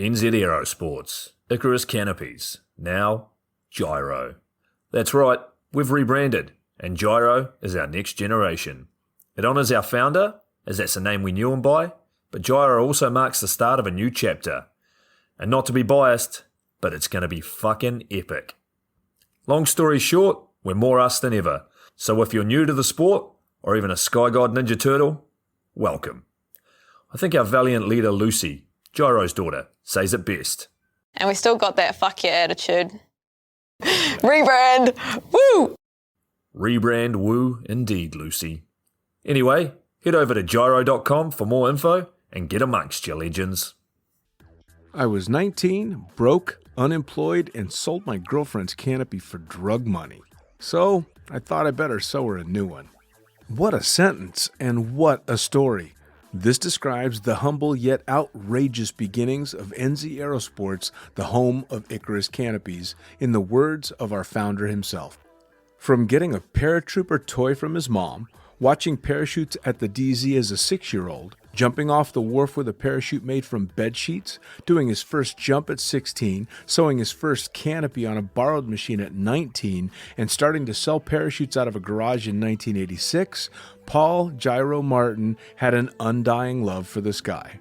NZ Aerosports, Icarus Canopies, now Gyro. That's right, we've rebranded, and Gyro is our next generation. It honours our founder, as that's the name we knew him by, but Gyro also marks the start of a new chapter. And not to be biased, but it's going to be fucking epic. Long story short, we're more us than ever, so if you're new to the sport, or even a Sky God Ninja Turtle, welcome. I think our valiant leader Lucy, Gyro's daughter, says it best. And we still got that fuck yeah attitude. Rebrand! Woo! Rebrand woo indeed, Lucy. Anyway, head over to gyro.com for more info and get amongst you legends. I was 19, broke, unemployed, and sold my girlfriend's canopy for drug money. So I thought I better sew her a new one. What a sentence, and what a story. This describes the humble yet outrageous beginnings of NZ Aerosports, the home of Icarus Canopies, in the words of our founder himself. From getting a paratrooper toy from his mom, watching parachutes at the DZ as a 6-year-old, jumping off the wharf with a parachute made from bed sheets, doing his first jump at 16, sewing his first canopy on a borrowed machine at 19, and starting to sell parachutes out of a garage in 1986, Paul Gyro Martin had an undying love for the sky.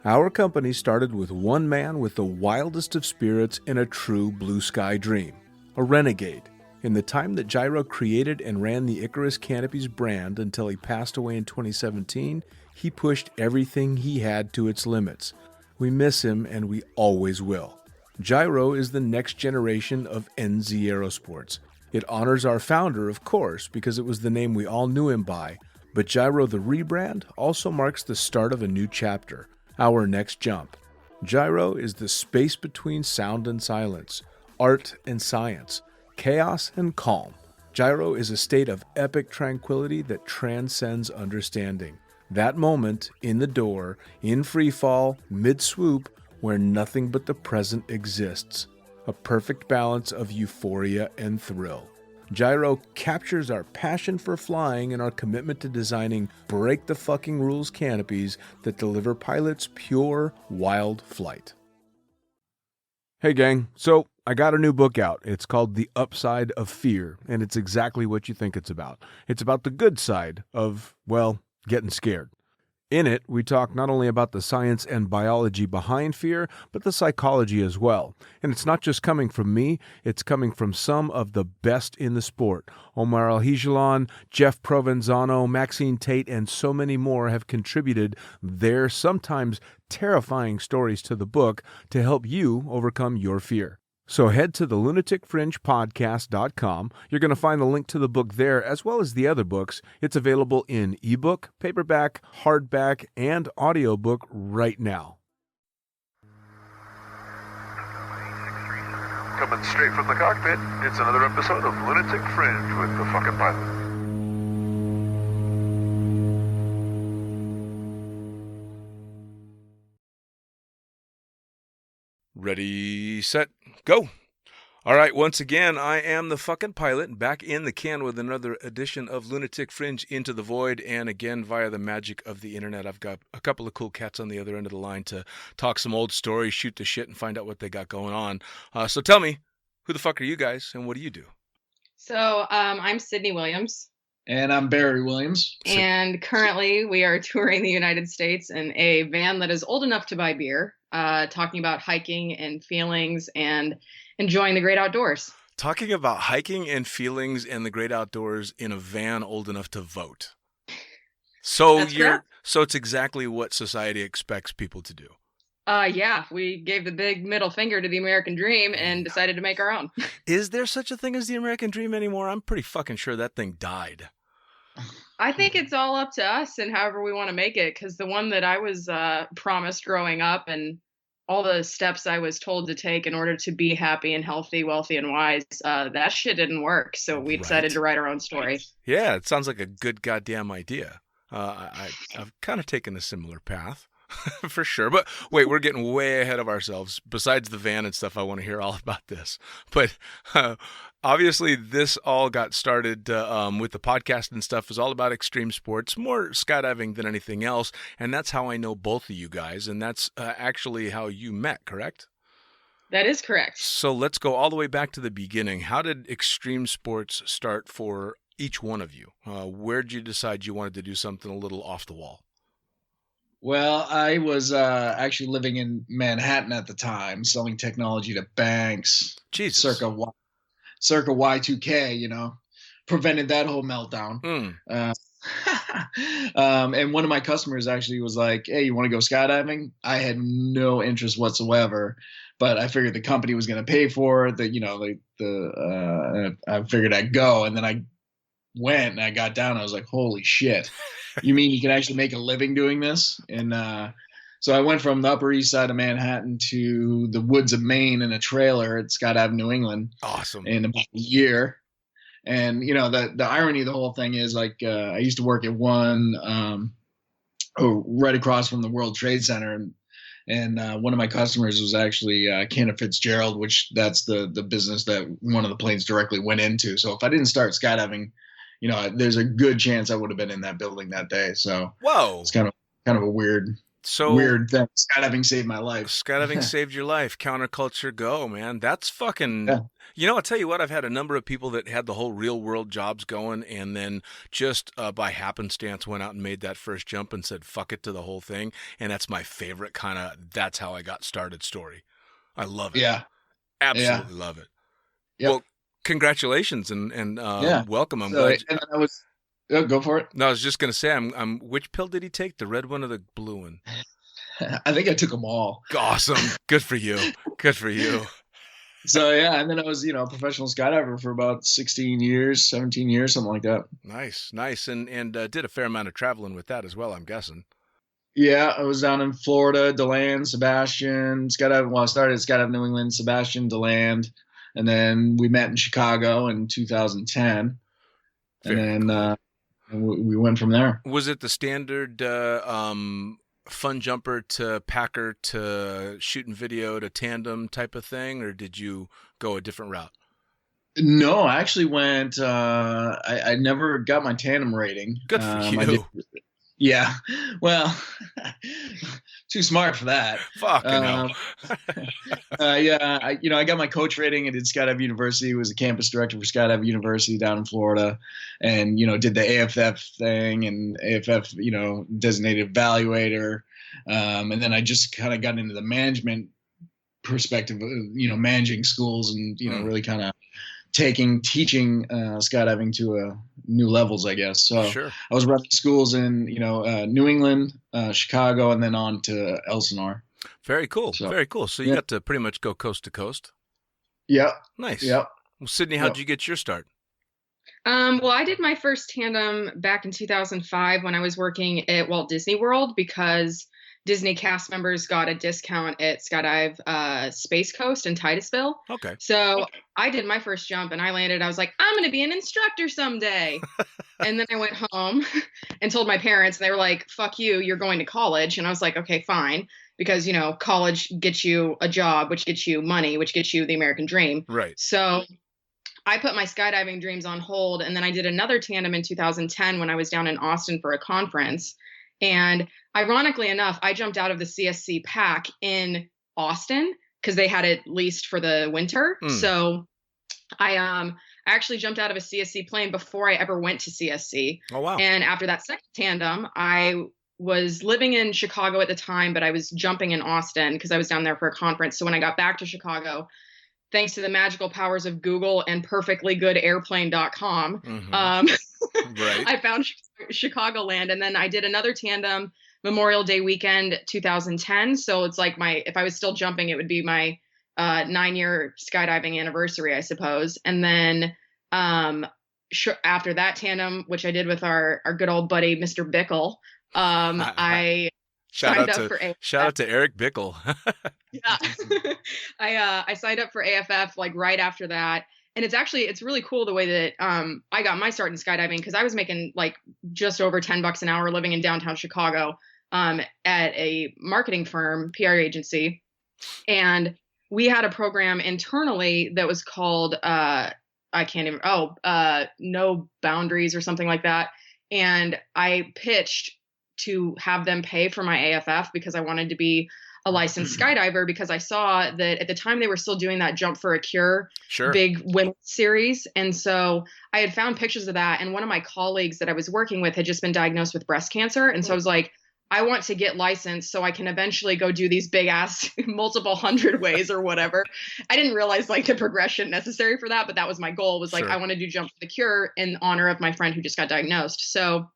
Our company started with one man with the wildest of spirits and a true blue sky dream, a renegade. In the time that Gyro created and ran the Icarus Canopies brand until he passed away in 2017, he pushed everything he had to its limits. We miss him, and we always will. Gyro is the next generation of NZ Aerosports. It honors our founder, of course, because it was the name we all knew him by, but Gyro the rebrand also marks the start of a new chapter, our next jump. Gyro is the space between sound and silence, art and science, chaos and calm. Gyro is a state of epic tranquility that transcends understanding. That moment, in the door, in free fall, mid-swoop, where nothing but the present exists. A perfect balance of euphoria and thrill. Gyro captures our passion for flying and our commitment to designing break-the-fucking-rules canopies that deliver pilots pure, wild flight. Hey gang, so I got a new book out. It's called The Upside of Fear, and it's exactly what you think it's about. It's about the good side of, well, getting scared. In it, we talk not only about the science and biology behind fear, but the psychology as well. And it's not just coming from me, it's coming from some of the best in the sport. Omar Alhigelan, Jeff Provenzano, Maxine Tate, and so many more have contributed their sometimes terrifying stories to the book to help you overcome your fear. So head to the lunaticfringepodcast.com. You're going to find the link to the book there, as well as the other books. It's available in ebook, paperback, hardback, and audiobook right now. Coming straight from the cockpit, it's another episode of Lunatic Fringe with the fucking pilot. Ready, set, go. All right, once again, I am the fucking pilot, back in the can with another edition of Lunatic Fringe Into the Void, and again, via the magic of the internet, I've got a couple of cool cats on the other end of the line to talk some old stories, shoot the shit, and find out what they got going on. So tell me, who the fuck are you guys, and what do you do? So I'm Sydney Williams. And I'm Barry Williams. And currently we are touring the United States in a van that is old enough to buy beer, talking about hiking and feelings and enjoying the great outdoors. Talking about hiking and feelings and the great outdoors in a van old enough to vote. So it's exactly what society expects people to do. Yeah, we gave the big middle finger to the American dream and decided to make our own. Is there such a thing as the American dream anymore? I'm pretty fucking sure that thing died. I think it's all up to us and however we want to make it, because the one that I was promised growing up and all the steps I was told to take in order to be happy and healthy, wealthy, and wise, that shit didn't work. So we decided to write our own story. Yeah, it sounds like a good goddamn idea. I've kind of taken a similar path. For sure. But wait, we're getting way ahead of ourselves. Besides the van and stuff, I want to hear all about this. But obviously, this all got started with the podcast and stuff. Is all about extreme sports, more skydiving than anything else. And that's how I know both of you guys. And that's actually how you met, correct? That is correct. So let's go all the way back to the beginning. How did extreme sports start for each one of you? Where did you decide you wanted to do something a little off the wall? Well, I was actually living in Manhattan at the time, selling technology to banks. Jesus. Circa Y2K, prevented that whole meltdown. And one of my customers actually was like, "Hey, you want to go skydiving?" I had no interest whatsoever, but I figured the company was going to pay for it. I figured I'd go, and then I went and I got down. I was like, "Holy shit! You mean you can actually make a living doing this?" And so I went from the Upper East Side of Manhattan to the woods of Maine in a trailer at Skydive New England. Awesome. In about a year. And the irony of the whole thing is, like, I used to work at one right across from the World Trade Center, and one of my customers was actually Cantor Fitzgerald, which that's the business that one of the planes directly went into. So if I didn't start skydiving, there's a good chance I would have been in that building that day. So whoa, it's kind of a weird thing. Skydiving saved my life. Skydiving saved your life. Counterculture, go, man. That's fucking. Yeah. I'll tell you what. I've had a number of people that had the whole real world jobs going, and then just by happenstance went out and made that first jump and said fuck it to the whole thing. And that's my favorite kind of. That's how I got started story. I love it. Yeah, absolutely love it. Yep. Well, congratulations and welcome. I'm glad. And I was. Go for it. No, I was just gonna say, I'm. Which pill did he take? The red one or the blue one? I think I took them all. Awesome. Good for you. Good for you. So yeah, and then I was, a professional skydiver for about 16 years, 17 years, something like that. Nice, and did a fair amount of traveling with that as well, I'm guessing. Yeah, I was down in Florida, DeLand, Sebastian, skydiving. Well, I started at Skydive New England, Sebastian, DeLand, and then we met in Chicago in 2010, Very and then cool. we went from there. Was it the standard fun jumper to packer to shooting video to tandem type of thing, or did you go a different route? No, I actually went. I never got my tandem rating. Good for you. Yeah, well, too smart for that. Fucking hell. Yeah, I got my coach rating. I did Skydive University. Was a campus director for Skydive University down in Florida, and did the AFF thing and AFF, designated evaluator, and then I just kind of got into the management perspective, managing schools and really kind of teaching skydiving to new levels, I guess. So sure. I was running schools in New England, Chicago, and then on to Elsinore. Very cool. Very cool. So you got to pretty much go coast to coast. Yeah. Nice. Yep. Well, Sydney, how'd you get your start? Well, I did my first tandem back in 2005 when I was working at Walt Disney World, because Disney cast members got a discount at Skydive Space Coast in Titusville. Okay. So I did my first jump and I landed. I was like, I'm going to be an instructor someday. And then I went home and told my parents, and they were like, fuck you, you're going to college. And I was like, okay, fine. Because, college gets you a job, which gets you money, which gets you the American dream. Right. So I put my skydiving dreams on hold. And then I did another tandem in 2010 when I was down in Austin for a conference. And ironically enough, I jumped out of the CSC pack in Austin because they had it leased for the winter. So I actually jumped out of a CSC plane before I ever went to CSC. Oh, wow. And after that second tandem, I was living in Chicago at the time, but I was jumping in Austin because I was down there for a conference. So when I got back to Chicago, thanks to the magical powers of Google and perfectlygoodairplane.com, right. I found Chicagoland. And then I did another tandem Memorial Day weekend 2010. So it's like if I was still jumping, it would be my 9-year skydiving anniversary, I suppose. And then after that tandem, which I did with our good old buddy, Mr. Bickle, I signed up for AFF. Shout out to Eric Bickle. Yeah. I signed up for AFF like right after that. And it's really cool the way that I got my start in skydiving, because I was making like just over $10 an hour living in downtown Chicago. at a marketing firm, PR agency. And we had a program internally that was called, I can't even, No Boundaries or something like that. And I pitched to have them pay for my AFF because I wanted to be a licensed skydiver, because I saw that at the time they were still doing that Jump for a Cure big women's series. And so I had found pictures of that. And one of my colleagues that I was working with had just been diagnosed with breast cancer. And so I was like, I want to get licensed so I can eventually go do these big ass multiple hundred ways or whatever. I didn't realize like the progression necessary for that, but that was my goal, was like, I want to do Jump for the Cure in honor of my friend who just got diagnosed. So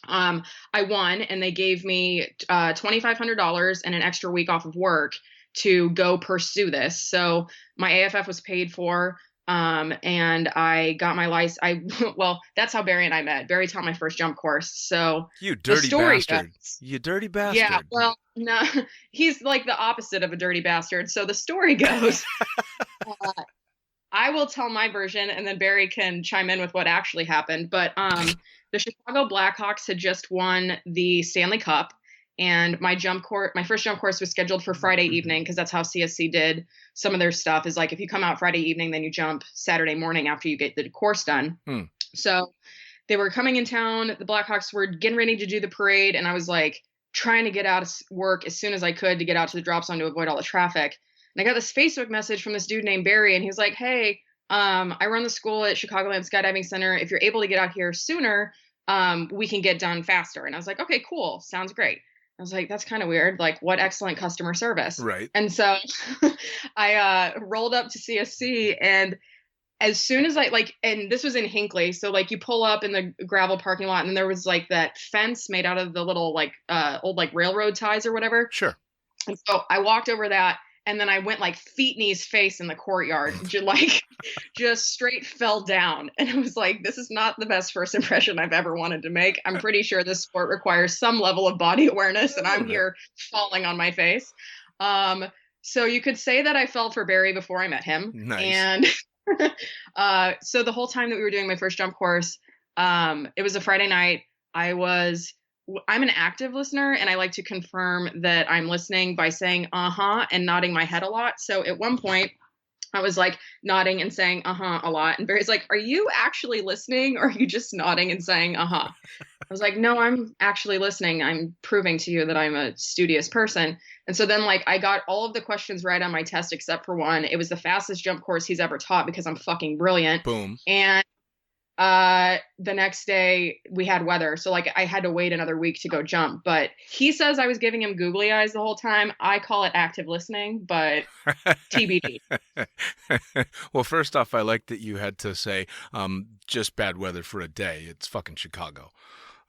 I won, and they gave me $2,500 and an extra week off of work to go pursue this. So my AFF was paid for. And I got my license. Well, that's how Barry and I met. Barry taught my first jump course. So you dirty bastard. You dirty bastard. Yeah. Well, no, he's like the opposite of a dirty bastard. So the story goes, I will tell my version and then Barry can chime in with what actually happened. But, the Chicago Blackhawks had just won the Stanley Cup, and my first jump course was scheduled for Friday evening, because that's how CSC did some of their stuff, is like, if you come out Friday evening, then you jump Saturday morning after you get the course done. So they were coming in town. The Blackhawks were getting ready to do the parade. And I was like trying to get out of work as soon as I could to get out to the drop zone to avoid all the traffic. And I got this Facebook message from this dude named Barry, and he was like, hey, I run the school at Chicagoland Skydiving Center. If you're able to get out here sooner, we can get done faster. And I was like, okay, cool. Sounds great. I was like, that's kind of weird. Like, what excellent customer service. Right. And so I rolled up to CSC, and as soon as and this was in Hinckley. So like you pull up in the gravel parking lot, and there was like that fence made out of the little like old like railroad ties or whatever. Sure. And so I walked over that, and then I went like feet, knees, face in the courtyard, just straight fell down. And I was like, this is not the best first impression I've ever wanted to make. I'm pretty sure this sport requires some level of body awareness, and I'm here falling on my face. So you could say that I fell for Barry before I met him. Nice. And so the whole time that we were doing my first jump course, it was a Friday night. I'm an active listener, and I like to confirm that I'm listening by saying uh-huh and nodding my head a lot. So at one point I was like nodding and saying uh-huh a lot, and Barry's like, are you actually listening, or are you just nodding and saying uh-huh? I was like, no, I'm actually listening. I'm proving to you that I'm a studious person. And so then like I got all of the questions right on my test except for one. It was the fastest jump course he's ever taught because I'm fucking brilliant. Boom. And the next day we had weather, so like I had to wait another week to go jump. But he says I was giving him googly eyes the whole time. I call it active listening, but TBD. Well, first off, I like that you had to say just bad weather for a day. It's fucking Chicago.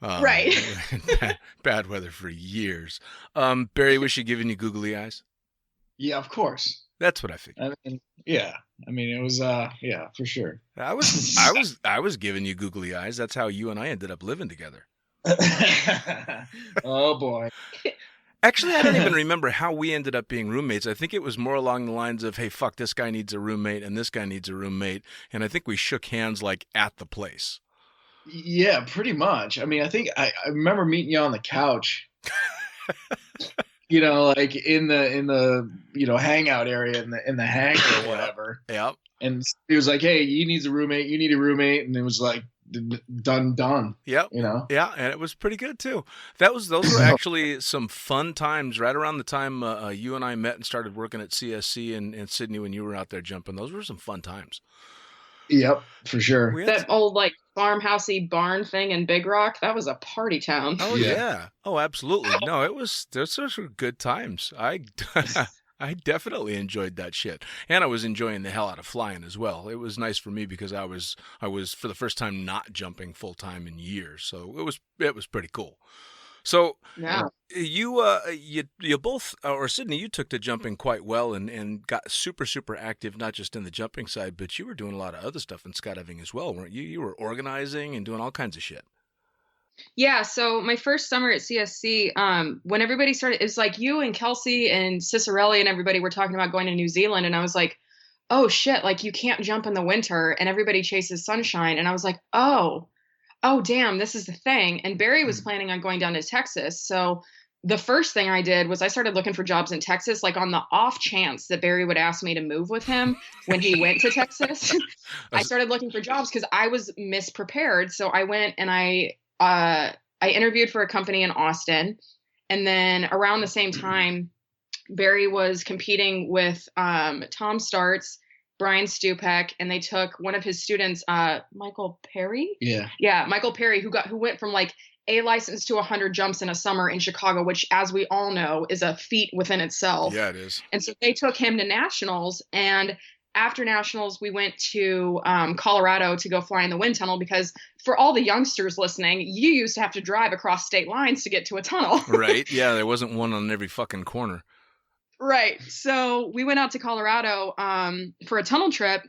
Right. Bad weather for years. Barry, was she giving you googly eyes? Yeah, of course. That's what I figured. I mean, it was, yeah, for sure. I was giving you googly eyes. That's how you and I ended up living together. Oh boy. Actually, I don't even remember how we ended up being roommates. I think it was more along the lines of, hey, fuck, this guy needs a roommate and this guy needs a roommate. And I think we shook hands like at the place. Yeah, pretty much. I mean, I think I remember meeting you on the couch. You know, like in the hangout area in the hangar or whatever. Yep. And he was like, "Hey, you need a roommate. You need a roommate." And it was like done. Yep. You know. Yeah, and it was pretty good too. Those were actually some fun times. Right around the time you and I met and started working at CSC in Sydney when you were out there jumping. Those were some fun times. Yep, for sure. That old like farmhousey barn thing in Big Rock, that was a party town. Oh yeah. Oh, absolutely. No, those were good times. I definitely enjoyed that shit. And I was enjoying the hell out of flying as well. It was nice for me because I was for the first time not jumping full time in years. So it was pretty cool. So yeah. You both, or Sydney, you took to jumping quite well and got super, super active, not just in the jumping side, but you were doing a lot of other stuff in skydiving as well, weren't you? You were organizing and doing all kinds of shit. Yeah, so my first summer at CSC, when everybody started, it was like you and Kelsey and Cicerelli and everybody were talking about going to New Zealand, and I was like, oh shit, like you can't jump in the winter, and everybody chases sunshine, and I was like, oh damn, this is the thing. And Barry was planning on going down to Texas. So the first thing I did was I started looking for jobs in Texas, like on the off chance that Barry would ask me to move with him when he went to Texas. I started looking for jobs because I was misprepared. So I went and I interviewed for a company in Austin. And then around the same time, Barry was competing with Tom Starts, Brian Stupek, and they took one of his students, Michael Perry. Yeah, Michael Perry, who went from like a license to 100 jumps in a summer in Chicago, which, as we all know, is a feat within itself. Yeah, it is. And so they took him to nationals, and after nationals, we went to Colorado to go fly in the wind tunnel, because for all the youngsters listening, you used to have to drive across state lines to get to a tunnel. Right. Yeah, there wasn't one on every fucking corner. Right. So we went out to Colorado for a tunnel trip.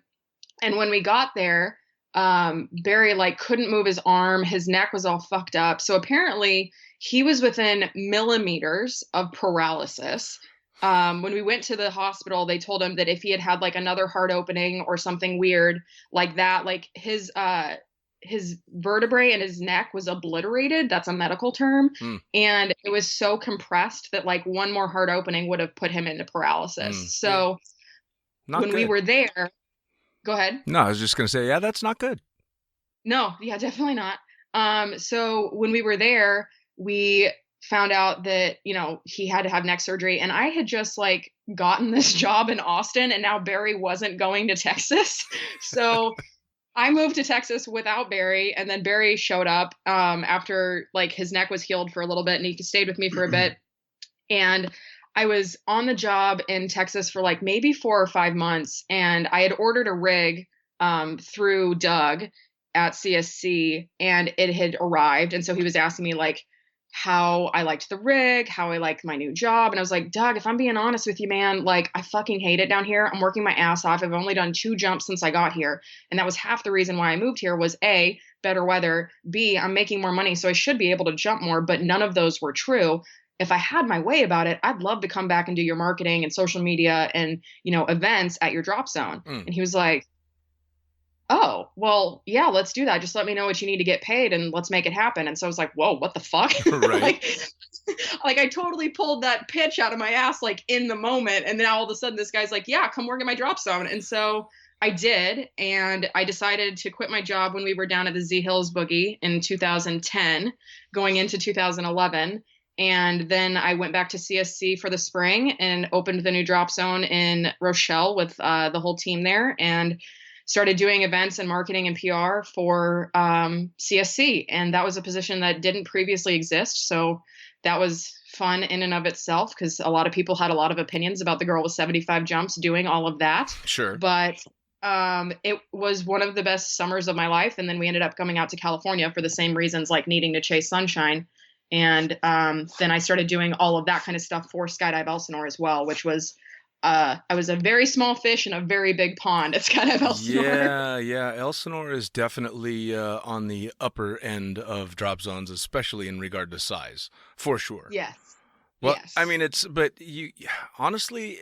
And when we got there, Barry like couldn't move his arm. His neck was all fucked up. So apparently he was within millimeters of paralysis. When we went to the hospital, they told him that if he had had like another heart opening or something weird like that, like his vertebrae in his neck was obliterated. That's a medical term. And it was so compressed that like one more heart opening would have put him into paralysis. So when we were there, go ahead. No, I was just going to say, yeah, that's not good. No, yeah, definitely not. So when we were there, we found out that, you know, he had to have neck surgery, and I had just like gotten this job in Austin, and now Barry wasn't going to Texas. So I moved to Texas without Barry, and then Barry showed up after like his neck was healed for a little bit, and he stayed with me for a bit. And I was on the job in Texas for like maybe 4 or 5 months, and I had ordered a rig through Doug at CSC, and it had arrived. And so he was asking me like how I liked the rig, how I liked my new job. And I was like, Doug, if I'm being honest with you, man, like I fucking hate it down here. I'm working my ass off. I've only done 2 jumps since I got here. And that was half the reason why I moved here was A, better weather, B, I'm making more money, so I should be able to jump more, but none of those were true. If I had my way about it, I'd love to come back and do your marketing and social media and, you know, events at your drop zone. And he was like, oh, well, yeah, let's do that. Just let me know what you need to get paid and let's make it happen. And so I was like, whoa, what the fuck? Right. like I totally pulled that pitch out of my ass, like in the moment. And then all of a sudden this guy's like, yeah, come work at my drop zone. And so I did. And I decided to quit my job when we were down at the Z Hills Boogie in 2010, going into 2011. And then I went back to CSC for the spring and opened the new drop zone in Rochelle with the whole team there, and started doing events and marketing and PR for CSC. And that was a position that didn't previously exist. So that was fun in and of itself, because a lot of people had a lot of opinions about the girl with 75 jumps doing all of that. Sure. But it was one of the best summers of my life. And then we ended up coming out to California for the same reasons, like needing to chase sunshine. And then I started doing all of that kind of stuff for Skydive Elsinore as well, which was I was a very small fish in a very big pond at Skydive Elsinore. Yeah. Elsinore is definitely on the upper end of drop zones, especially in regard to size, for sure. Yes. Well, yes. I mean, you honestly,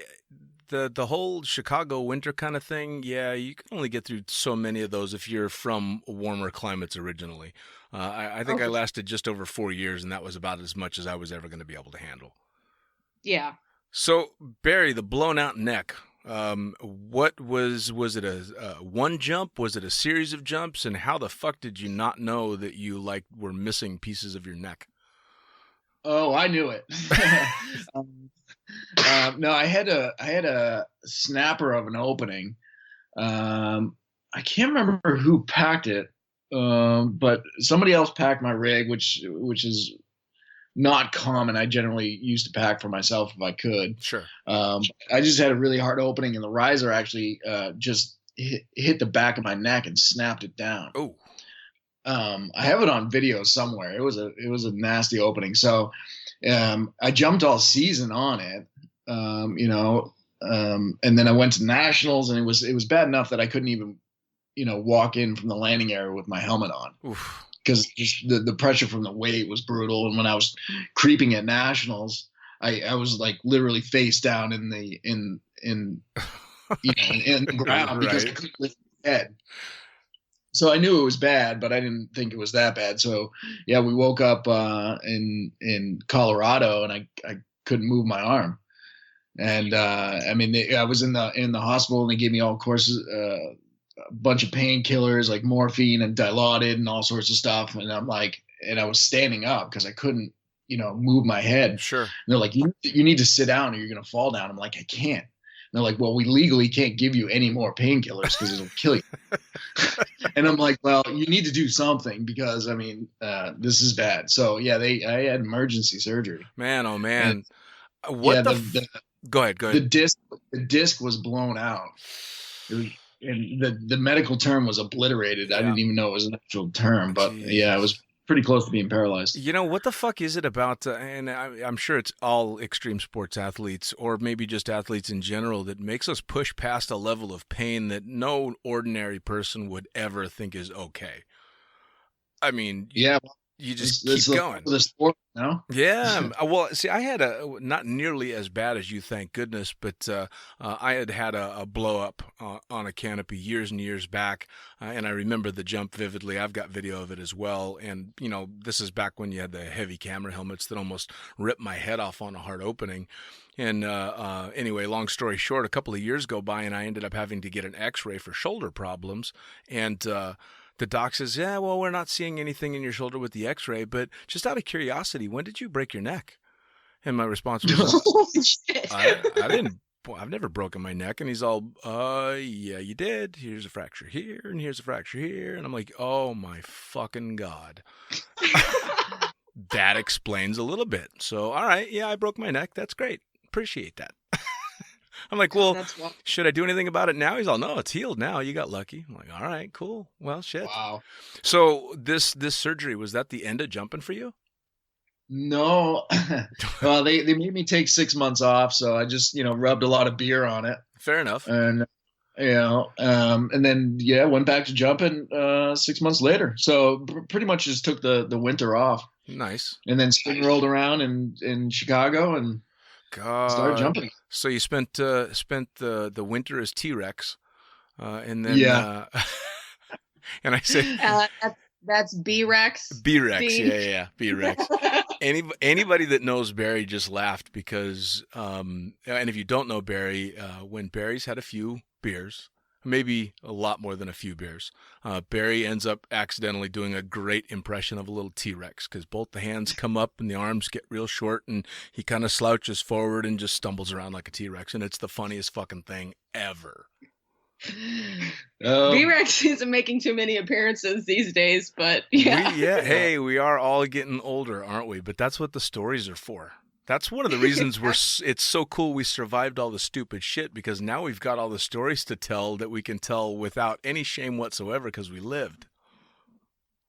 the whole Chicago winter kind of thing, yeah, you can only get through so many of those if you're from warmer climates originally. I think I lasted just over 4 years, and that was about as much as I was ever going to be able to handle. Yeah. So, Barry, the blown out neck, what was it a one jump? Was it a series of jumps? And how the fuck did you not know that you like were missing pieces of your neck? Oh, I knew it. No, I had a snapper of an opening. I can't remember who packed it, but somebody else packed my rig, which is not common. I generally used to pack for myself if I could. Sure. I just had a really hard opening, and the riser actually just hit the back of my neck and snapped it down. Oh. I have it on video somewhere. It was a nasty opening. So I jumped all season on it, and then I went to nationals, and it was bad enough that I couldn't even, walk in from the landing area with my helmet on. Oof. Because just the pressure from the weight was brutal. And when I was creeping at nationals, I was like literally face down in the ground because I couldn't lift my head. So I knew it was bad, but I didn't think it was that bad. So yeah, we woke up in Colorado, and I couldn't move my arm. And I mean, I was in the hospital, and they gave me all courses, a bunch of painkillers like morphine and Dilaudid and all sorts of stuff. And I'm like, and I was standing up because I couldn't, move my head. Sure. And they're like, you need to sit down or you're gonna fall down. I'm like, I can't. And they're like, well, we legally can't give you any more painkillers because it'll kill you. And I'm like, well, you need to do something because I mean, this is bad. So yeah, I had emergency surgery. Man, oh man. And, What yeah, Go ahead. The disc was blown out. And the medical term was obliterated. Yeah. I didn't even know it was an actual term, but yeah, it was pretty close to being paralyzed. What the fuck is it about, and I'm sure it's all extreme sports athletes or maybe just athletes in general that makes us push past a level of pain that no ordinary person would ever think is okay. I mean, yeah, you just keep going. The sport, no? Yeah. Well, see, I had not nearly as bad as you, thank goodness, but I had a blow up on a canopy years and years back, and I remember the jump vividly. I've got video of it as well, and this is back when you had the heavy camera helmets that almost ripped my head off on a hard opening. And anyway, long story short, a couple of years go by, and I ended up having to get an X-ray for shoulder problems, and the doc says, yeah, well, we're not seeing anything in your shoulder with the X-ray, but just out of curiosity, when did you break your neck? And my response was, Holy shit. I've never broken my neck. And he's all, yeah, you did. Here's a fracture here, and here's a fracture here. And I'm like, oh my fucking God. That explains a little bit. So, all right, yeah, I broke my neck. That's great. Appreciate that. I'm like, well, should I do anything about it now? He's all, no, it's healed now. You got lucky. I'm like, all right, cool. Well, shit. Wow. So this surgery, was that the end of jumping for you? No. Well, they made me take 6 months off, so I just rubbed a lot of beer on it. Fair enough. And and then went back to jumping 6 months later. So pretty much just took the winter off. Nice. And then spring rolled around in Chicago and started jumping. So you spent the winter as T-Rex, and then and I say that's B-Rex. B-Rex, yeah, B-Rex. Anybody that knows Barry just laughed because, and if you don't know Barry, when Barry's had a few beers, maybe a lot more than a few beers, Barry ends up accidentally doing a great impression of a little T-Rex because both the hands come up and the arms get real short and he kind of slouches forward and just stumbles around like a T-Rex, and it's the funniest fucking thing ever. B-Rex isn't making too many appearances these days, but hey, we are all getting older, aren't we? But that's what the stories are for. That's one of the reasons it's so cool we survived all the stupid shit, because now we've got all the stories to tell that we can tell without any shame whatsoever because we lived.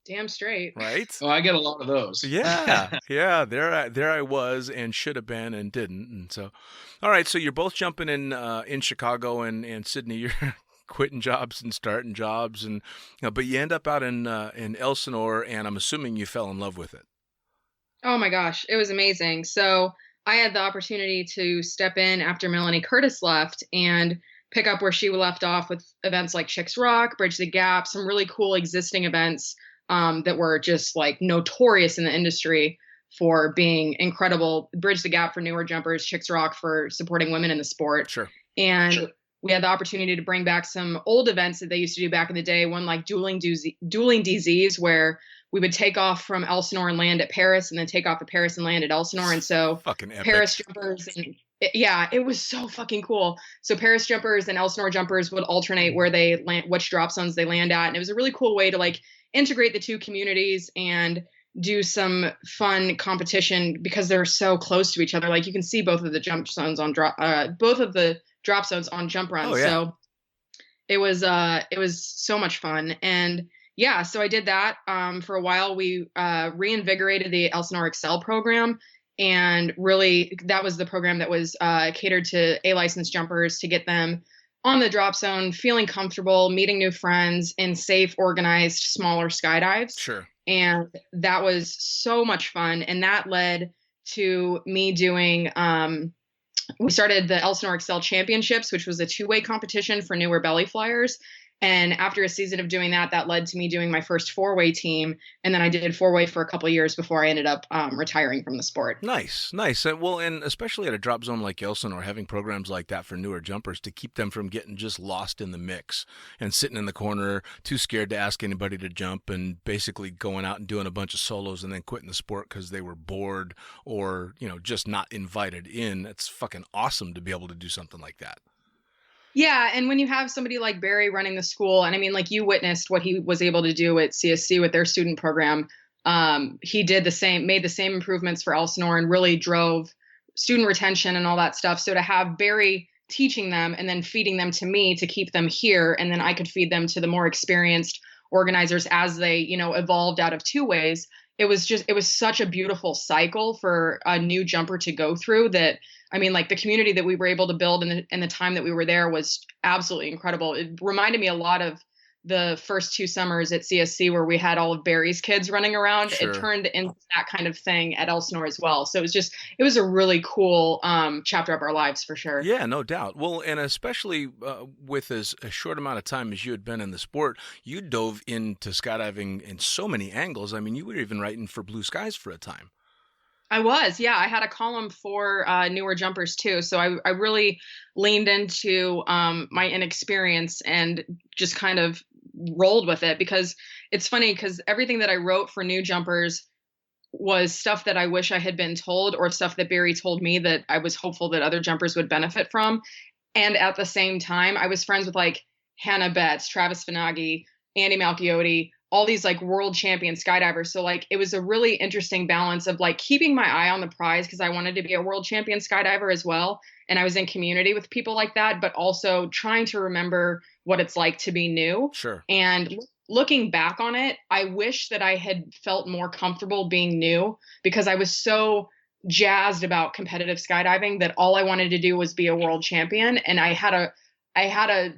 Damn straight. Right? Oh, I get a lot of those. Yeah. Yeah, there I was and should have been and didn't. And so, all right, so you're both jumping in Chicago and Sydney. You're quitting jobs and starting jobs, and but you end up out in Elsinore, and I'm assuming you fell in love with it. Oh my gosh, it was amazing. So I had the opportunity to step in after Melanie Curtis left and pick up where she left off with events like Chicks Rock, Bridge the Gap, some really cool existing events that were just like notorious in the industry for being incredible. Bridge the Gap for newer jumpers, Chicks Rock for supporting women in the sport. Sure. And we had the opportunity to bring back some old events that they used to do back in the day, one like Dueling DZs, where we would take off from Elsinore and land at Paris, and then take off at Paris and land at Elsinore. And so fucking epic. Paris jumpers, and it was so fucking cool. So Paris jumpers and Elsinore jumpers would alternate where they land, which drop zones they land at. And it was a really cool way to like integrate the two communities and do some fun competition because they're so close to each other. Like you can see both of the jump zones on both of the drop zones on jump runs. Oh, yeah. So it was so much fun. And yeah, so I did that for a while. We reinvigorated the Elsinore Excel program, and really that was the program that was catered to A-licensed jumpers to get them on the drop zone, feeling comfortable, meeting new friends in safe, organized, smaller skydives. Sure. And that was so much fun. And that led to me doing, we started the Elsinore Excel Championships, which was a 2-way competition for newer belly flyers. And after a season of doing that, that led to me doing my first four-way team. And then I did four-way for a couple of years before I ended up retiring from the sport. Nice. Well, and especially at a drop zone like Elsinore, having programs like that for newer jumpers to keep them from getting just lost in the mix and sitting in the corner, too scared to ask anybody to jump, and basically going out and doing a bunch of solos and then quitting the sport because they were bored or, just not invited in. It's fucking awesome to be able to do something like that. Yeah, and when you have somebody like Barry running the school, and I mean, like you witnessed what he was able to do at CSC with their student program, he did made the same improvements for Elsinore and really drove student retention and all that stuff. So to have Barry teaching them and then feeding them to me to keep them here, and then I could feed them to the more experienced organizers as they, evolved out of two ways. It was such a beautiful cycle for a new jumper to go through that. I mean, like the community that we were able to build in the time that we were there was absolutely incredible. It reminded me a lot of the first 2 summers at CSC where we had all of Barry's kids running around. Sure. It turned into that kind of thing at Elsinore as well. So it was a really cool chapter of our lives for sure. Yeah, no doubt. Well, and especially with as a short amount of time as you had been in the sport, you dove into skydiving in so many angles. I mean, you were even writing for Blue Skies for a time. I was, yeah. I had a column for newer jumpers too. So I really leaned into my inexperience and just kind of rolled with it, because it's funny because everything that I wrote for new jumpers was stuff that I wish I had been told, or stuff that Barry told me that I was hopeful that other jumpers would benefit from. And at the same time, I was friends with like Hannah Betts, Travis Finagi, Andy Malchiotti, all these like world champion skydivers. So like it was a really interesting balance of like keeping my eye on the prize because I wanted to be a world champion skydiver as well. And I was in community with people like that, but also trying to remember what it's like to be new. Sure. And looking back on it, I wish that I had felt more comfortable being new, because I was so jazzed about competitive skydiving that all I wanted to do was be a world champion. And I had a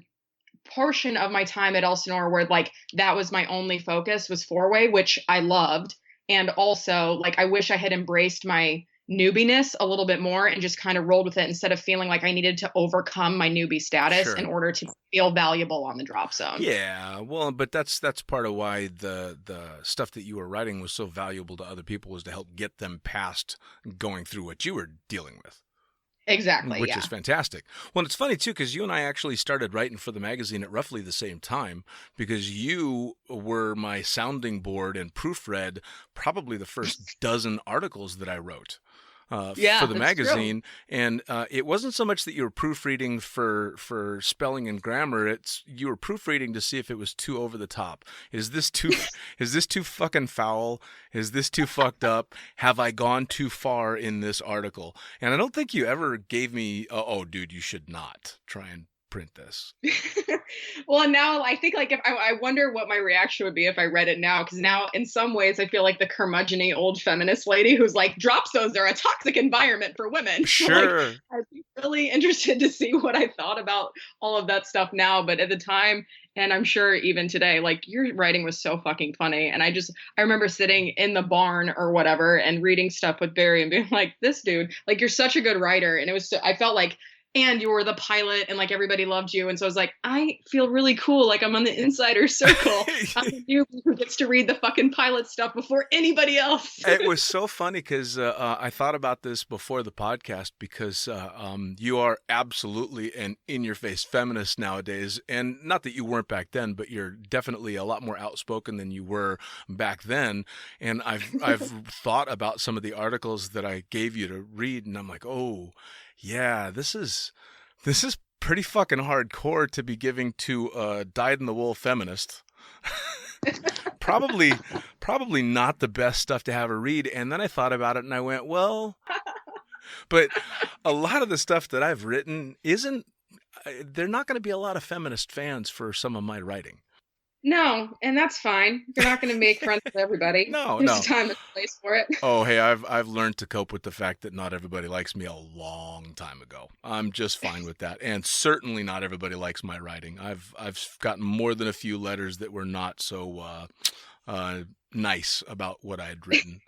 portion of my time at Elsinore where like that was my only focus was four-way, which I loved. And also like I wish I had embraced my newbiness a little bit more and just kind of rolled with it instead of feeling like I needed to overcome my newbie status Sure. in order to feel valuable on the drop zone. Yeah, well, but that's part of why the stuff that you were writing was so valuable to other people, was to help get them past going through what you were dealing with. Exactly. Which is fantastic. Well, it's funny, too, because you and I actually started writing for the magazine at roughly the same time, because you were my sounding board and proofread probably the first dozen articles that I wrote for the magazine. True. And it wasn't so much that you were proofreading for spelling and grammar. You were proofreading to see if it was too over the top. Is this too fucking foul? Is this too fucked up? Have I gone too far in this article? And I don't think you ever gave me, oh, dude, you should not try and print this. Well, now I think like if I wonder what my reaction would be if I read it now, because now in some ways I feel like the curmudgeon-y old feminist lady who's like, drop zones are a toxic environment for women. Sure. Like, I'd be really interested to see what I thought about all of that stuff now. But at the time, and I'm sure even today, like your writing was so fucking funny. And I remember sitting in the barn or whatever and reading stuff with Barry and being like, this dude, like you're such a good writer. And I felt like, and you were the pilot and like everybody loved you. And so I was like, I feel really cool. Like I'm on the insider circle. I'm the newbie who gets to read the fucking pilot stuff before anybody else. It was so funny because I thought about this before the podcast, because you are absolutely an in-your-face feminist nowadays. And not that you weren't back then, but you're definitely a lot more outspoken than you were back then. And I've thought about some of the articles that I gave you to read, and I'm like, oh, yeah, this is pretty fucking hardcore to be giving to a dyed-in-the-wool feminist. Probably not the best stuff to have her read. And then I thought about it and I went, well, but a lot of the stuff that I've written they're not going to be a lot of feminist fans for some of my writing. No, and that's fine. You're not going to make friends with everybody. There's a time and a place for it. Oh, hey, I've learned to cope with the fact that not everybody likes me a long time ago. I'm just fine with that, and certainly not everybody likes my writing. I've gotten more than a few letters that were not so nice about what I had written.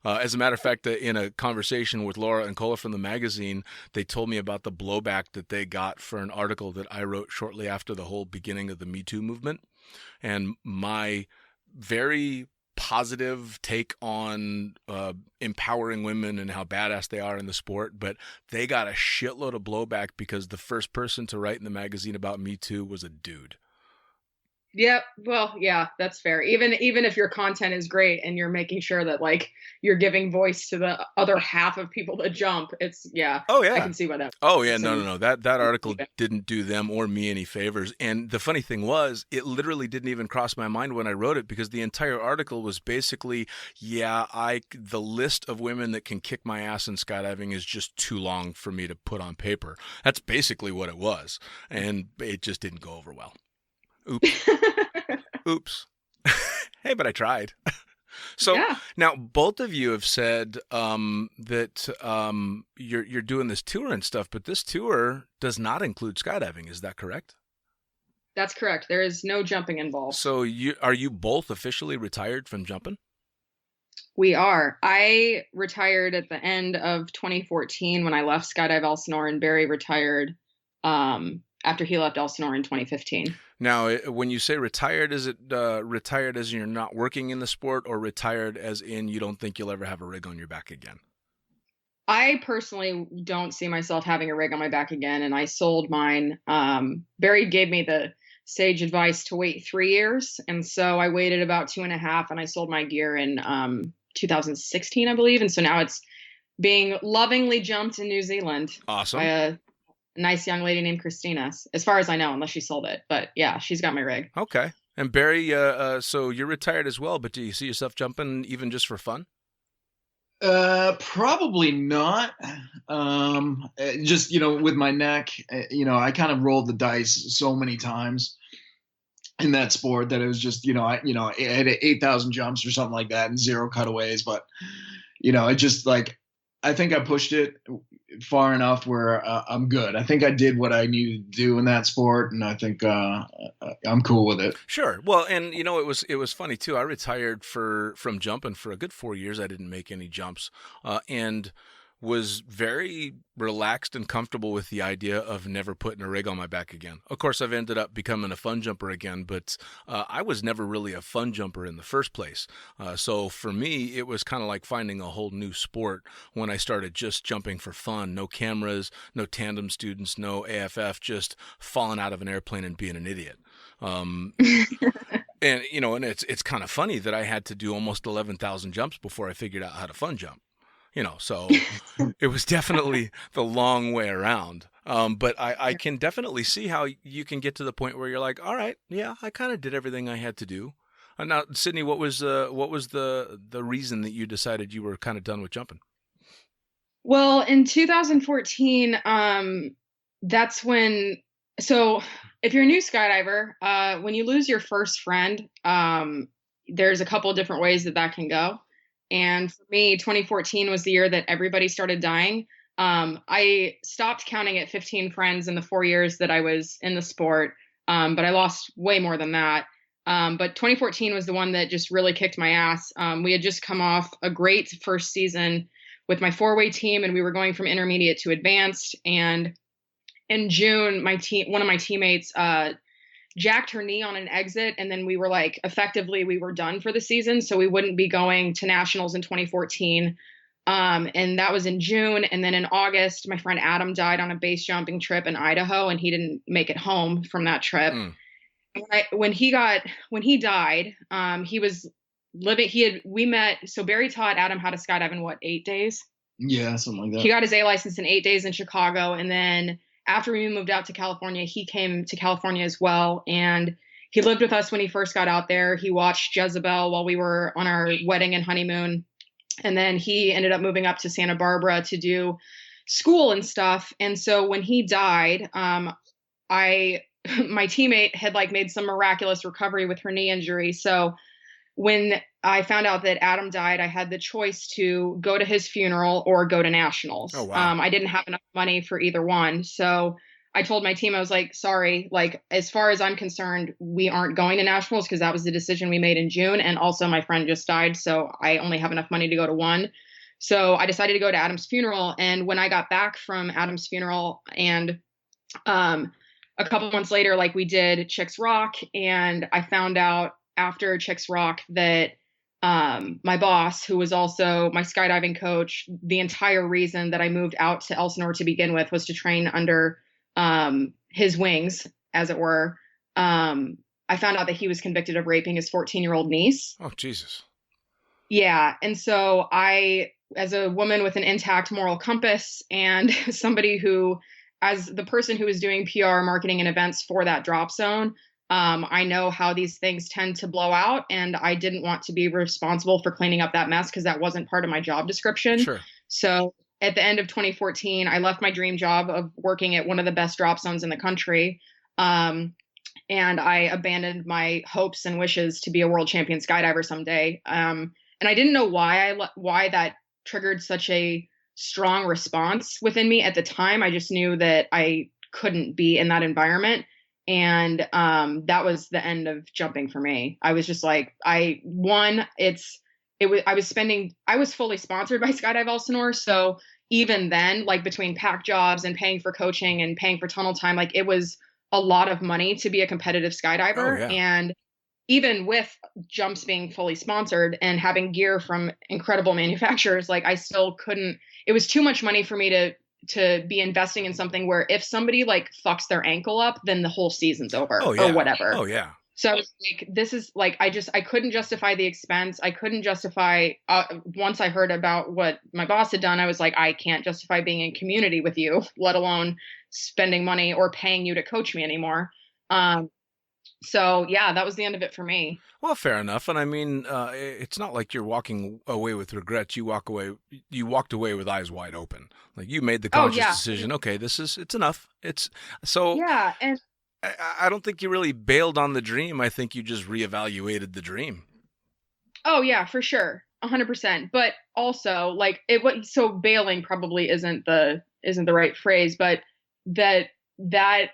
As a matter of fact, in a conversation with Laura and Cola from the magazine, they told me about the blowback that they got for an article that I wrote shortly after the whole beginning of the Me Too movement. And my very positive take on empowering women and how badass they are in the sport, but they got a shitload of blowback because the first person to write in the magazine about Me Too was a dude. Yep. Well, yeah, that's fair. Even if your content is great and you're making sure that like you're giving voice to the other half of people that jump, it's Oh yeah. I can see why that. Oh yeah, no. That article didn't do them or me any favors. And the funny thing was, it literally didn't even cross my mind when I wrote it, because the entire article was basically, the list of women that can kick my ass in skydiving is just too long for me to put on paper. That's basically what it was, and it just didn't go over well. Oops. Oops. Hey, but I tried. So now both of you have said that you're doing this tour and stuff, but this tour does not include skydiving. Is that correct? That's correct. There is no jumping involved. So are you both officially retired from jumping? We are. I retired at the end of 2014 when I left Skydive Elsinore, and Barry retired after he left Elsinore in 2015. Now, when you say retired, is it retired as in you're not working in the sport, or retired as in you don't think you'll ever have a rig on your back again? I personally don't see myself having a rig on my back again, and I sold mine. Barry gave me the sage advice to wait 3 years, and so I waited about 2.5, and I sold my gear in 2016, I believe, and so now it's being lovingly jumped in New Zealand. Awesome. By a nice young lady named Christina, as far as I know, unless she sold it. But yeah, she's got my rig. Okay. And Barry, so you're retired as well, but do you see yourself jumping even just for fun? Probably not. Just, with my neck, I kind of rolled the dice so many times in that sport that it was just, I had 8,000 jumps or something like that and 0 cutaways. But, it just like, I think I pushed it far enough where I'm good. I think I did what I needed to do in that sport, and I think I'm cool with it. Sure. Well, and it was funny too. I retired from jumping for a good 4 years. I didn't make any jumps, and was very relaxed and comfortable with the idea of never putting a rig on my back again. Of course, I've ended up becoming a fun jumper again, but I was never really a fun jumper in the first place. So for me, it was kind of like finding a whole new sport when I started just jumping for fun. No cameras, no tandem students, no AFF, just falling out of an airplane and being an idiot. And and it's kind of funny that I had to do almost 11,000 jumps before I figured out how to fun jump. So it was definitely the long way around. But I can definitely see how you can get to the point where you're like, all right, yeah, I kind of did everything I had to do. Now, Sydney, what was the reason that you decided you were kind of done with jumping? Well, in 2014, that's when. So, if you're a new skydiver, when you lose your first friend, there's a couple of different ways that can go. And for me, 2014 was the year that everybody started dying. I stopped counting at 15 friends in the 4 years that I was in the sport, but I lost way more than that. But 2014 was the one that just really kicked my ass. We had just come off a great first season with my 4-way team, and we were going from intermediate to advanced. And in June, one of my teammates jacked her knee on an exit, and then we were like, effectively, we were done for the season, so we wouldn't be going to nationals in 2014. And that was in June. And then in August, my friend Adam died on a base jumping trip in Idaho, and he didn't make it home from that trip. When he died, he was living. We met. So Barry taught Adam how to skydive in 8 days? Yeah, something like that. He got his A license in 8 days in Chicago, and then after we moved out to California, he came to California as well. And he lived with us when he first got out there. He watched Jezebel while we were on our wedding and honeymoon. And then he ended up moving up to Santa Barbara to do school and stuff. And so when he died, my teammate had made some miraculous recovery with her knee injury. So when I found out that Adam died, I had the choice to go to his funeral or go to nationals. Oh, wow. I didn't have enough money for either one. So I told my team, I was like, sorry, like, as far as I'm concerned, we aren't going to nationals because that was the decision we made in June. And also my friend just died. So I only have enough money to go to one. So I decided to go to Adam's funeral. And when I got back from Adam's funeral and a couple months later, like we did Chicks Rock, and I found out after Chicks Rock that my boss, who was also my skydiving coach, the entire reason that I moved out to Elsinore to begin with was to train under his wings, as it were. I found out that he was convicted of raping his 14-year-old niece. Oh, Jesus. Yeah. And so I, as a woman with an intact moral compass and somebody who, as the person who was doing PR, marketing, and events for that drop zone, I know how these things tend to blow out, and I didn't want to be responsible for cleaning up that mess because that wasn't part of my job description. Sure. So at the end of 2014, I left my dream job of working at one of the best drop zones in the country. And I abandoned my hopes and wishes to be a world champion skydiver someday. And I didn't know why that triggered such a strong response within me at the time. I just knew that I couldn't be in that environment. And that was the end of jumping for me. I was just like, I was fully sponsored by Skydive Elsinore. So even then, like between pack jobs and paying for coaching and paying for tunnel time, like it was a lot of money to be a competitive skydiver. Oh, yeah. And even with jumps being fully sponsored and having gear from incredible manufacturers, like I still couldn't, it was too much money for me to be investing in something where if somebody like fucks their ankle up, then the whole season's over or whatever. Oh yeah. So I was like, this is like, I couldn't justify the expense. I couldn't justify, once I heard about what my boss had done, I was like, I can't justify being in community with you, let alone spending money or paying you to coach me anymore. So yeah, that was the end of it for me. Well, fair enough. And I mean, it's not like you're walking away with regrets. You walked away with eyes wide open. Like you made the conscious decision. Okay, it's enough. It's so. Yeah. And I don't think you really bailed on the dream. I think you just reevaluated the dream. Oh yeah, for sure. 100%. But also like so bailing probably isn't the right phrase, but that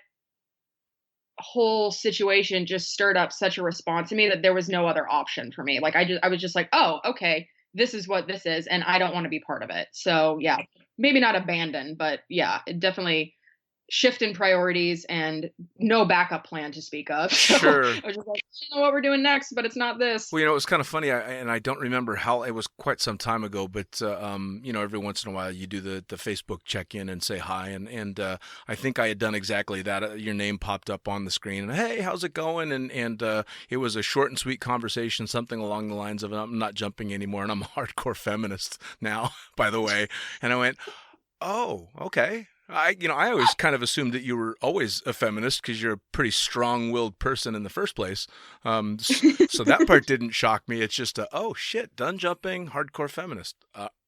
whole situation just stirred up such a response to me that there was no other option for me. Like I was just like, oh, okay, this is what this is, and I don't want to be part of it. So yeah, maybe not abandon, but yeah, it definitely shift in priorities and no backup plan to speak of. So Sure. I was just like, I don't know what we're doing next, but it's not this. Well, it was kind of funny, and I don't remember how, it was quite some time ago, but, every once in a while you do the Facebook check-in and say hi, and I think I had done exactly that. Your name popped up on the screen, and hey, how's it going? And it was a short and sweet conversation, something along the lines of, I'm not jumping anymore, and I'm a hardcore feminist now, by the way. And I went, oh, okay. I always kind of assumed that you were always a feminist because you're a pretty strong-willed person in the first place. So that part didn't shock me. It's just oh shit, done jumping, hardcore feminist.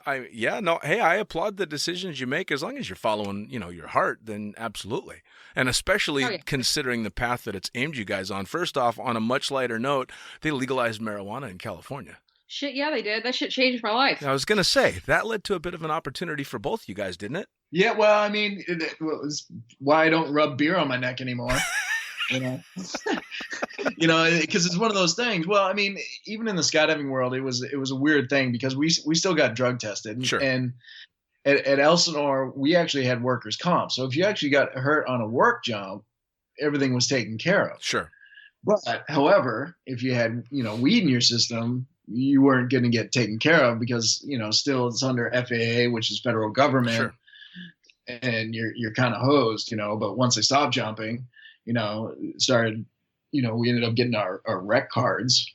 Hey, I applaud the decisions you make as long as you're following, your heart. Then absolutely, and especially considering the path that it's aimed you guys on. First off, on a much lighter note, they legalized marijuana in California. Shit, yeah, they did. That shit changed my life. I was gonna say that led to a bit of an opportunity for both you guys, didn't it? Yeah, well, I mean, it was why I don't rub beer on my neck anymore. Because it's one of those things. Well, I mean, even in the skydiving world, it was a weird thing because we still got drug tested. Sure. And at Elsinore, we actually had workers' comp. So if you actually got hurt on a work jump, everything was taken care of. Sure. But however, if you had weed in your system, you weren't going to get taken care of because still it's under FAA, which is federal government. Sure. And you're kind of hosed, but once they stopped jumping, started, we ended up getting our rec cards,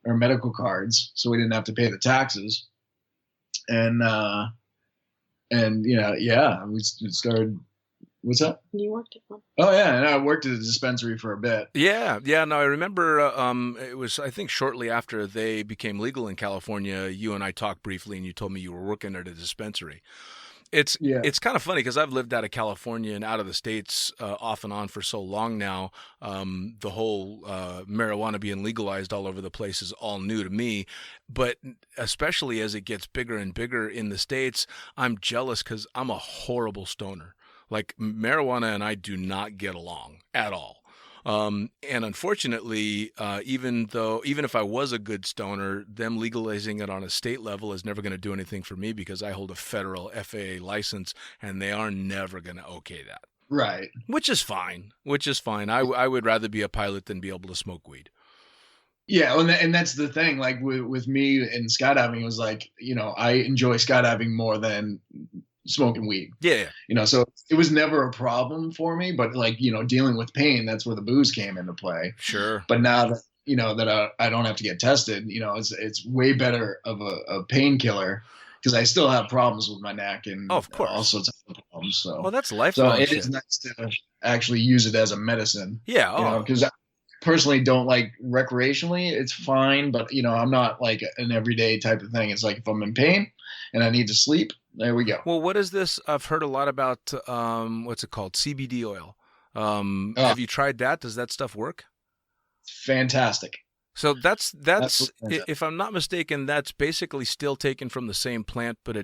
medical cards. So we didn't have to pay the taxes. And we started, what's up? You worked at one. Oh yeah. And I worked at a dispensary for a bit. Yeah. No, I remember, it was, I think shortly after they became legal in California, you and I talked briefly and you told me you were working at a dispensary. It's kind of funny because I've lived out of California and out of the States off and on for so long now. The whole marijuana being legalized all over the place is all new to me. But especially as it gets bigger and bigger in the States, I'm jealous because I'm a horrible stoner. Like marijuana and I do not get along at all. And unfortunately, even if I was a good stoner, them legalizing it on a state level is never going to do anything for me because I hold a federal FAA license and they are never going to okay that. Right. Which is fine. I would rather be a pilot than be able to smoke weed. Yeah, and that's the thing. Like with me in skydiving, it was like, I enjoy skydiving more than smoking weed. Yeah. So it was never a problem for me. But like, dealing with pain, that's where the booze came into play. Sure. But now that that I don't have to get tested, it's way better of a painkiller because I still have problems with my neck and of course. all sorts of problems. So well, that's lifelong. So it is nice to actually use it as a medicine. Yeah. Because personally don't like recreationally, it's fine, but I'm not like an everyday type of thing. It's like if I'm in pain and I need to sleep, there we go. Well, what is this? I've heard a lot about what's it called? CBD oil. Have you tried that? Does that stuff work? Fantastic. So that's if I'm not mistaken, that's basically still taken from the same plant, but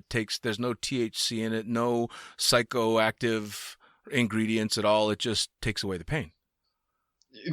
there's no THC in it, no psychoactive ingredients at all. It just takes away the pain.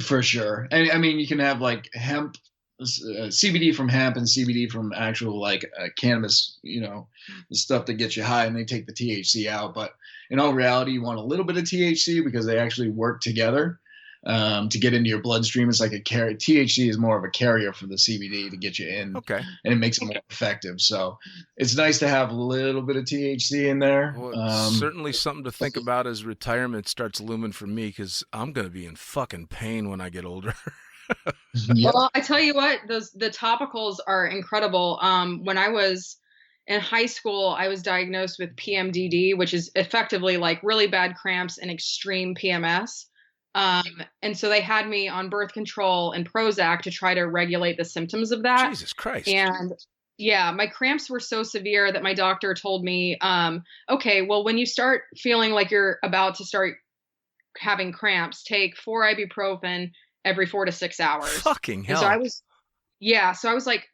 For sure. And I mean, you can have like hemp, CBD from hemp and CBD from actual like cannabis, the stuff that gets you high, and they take the THC out. But in all reality, you want a little bit of THC because they actually work together to get into your bloodstream. It's like a carrier. THC is more of a carrier for the CBD to get you in. Okay. And it makes it more effective. So it's nice to have a little bit of THC in there. Well, certainly something to think about as retirement starts looming for me because I'm going to be in fucking pain when I get older. Yep. Well, I tell you what, the topicals are incredible. When I was in high school, I was diagnosed with PMDD, which is effectively like really bad cramps and extreme PMS. And so they had me on birth control and Prozac to try to regulate the symptoms of that. Jesus Christ. And yeah, my cramps were so severe that my doctor told me, okay, well, when you start feeling like you're about to start having cramps, take 4 ibuprofen every 4 to 6 hours. Fucking hell. And so I was like,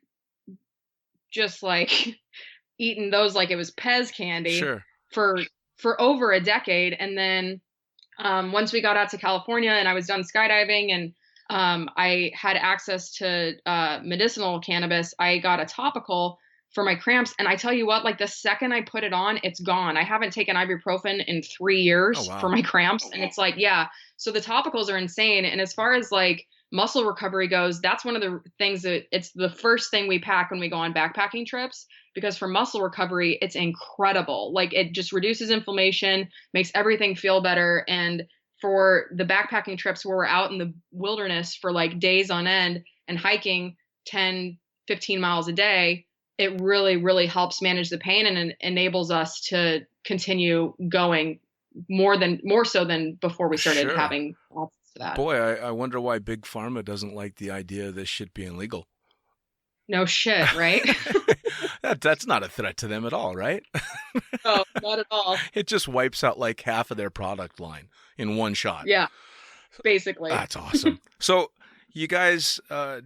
just like eating those like it was Pez candy for over a decade. And then once we got out to California and I was done skydiving and I had access to medicinal cannabis, I got a topical for my cramps. And I tell you what, like the second I put it on, it's gone. I haven't taken ibuprofen in 3 years for my cramps. And it's like, yeah. So the topicals are insane. And as far as like muscle recovery goes, that's one of the things that it's the first thing we pack when we go on backpacking trips, because for muscle recovery, it's incredible. Like it just reduces inflammation, makes everything feel better. And for the backpacking trips where we're out in the wilderness for like days on end and hiking 10, 15 miles a day, it really, really helps manage the pain and enables us to continue going more so than before we started having access to that. Boy, I wonder why Big Pharma doesn't like the idea of this shit being legal. No shit, right? That's not a threat to them at all, right? No, not at all. It just wipes out like half of their product line in one shot. Yeah, basically. That's awesome. So you guys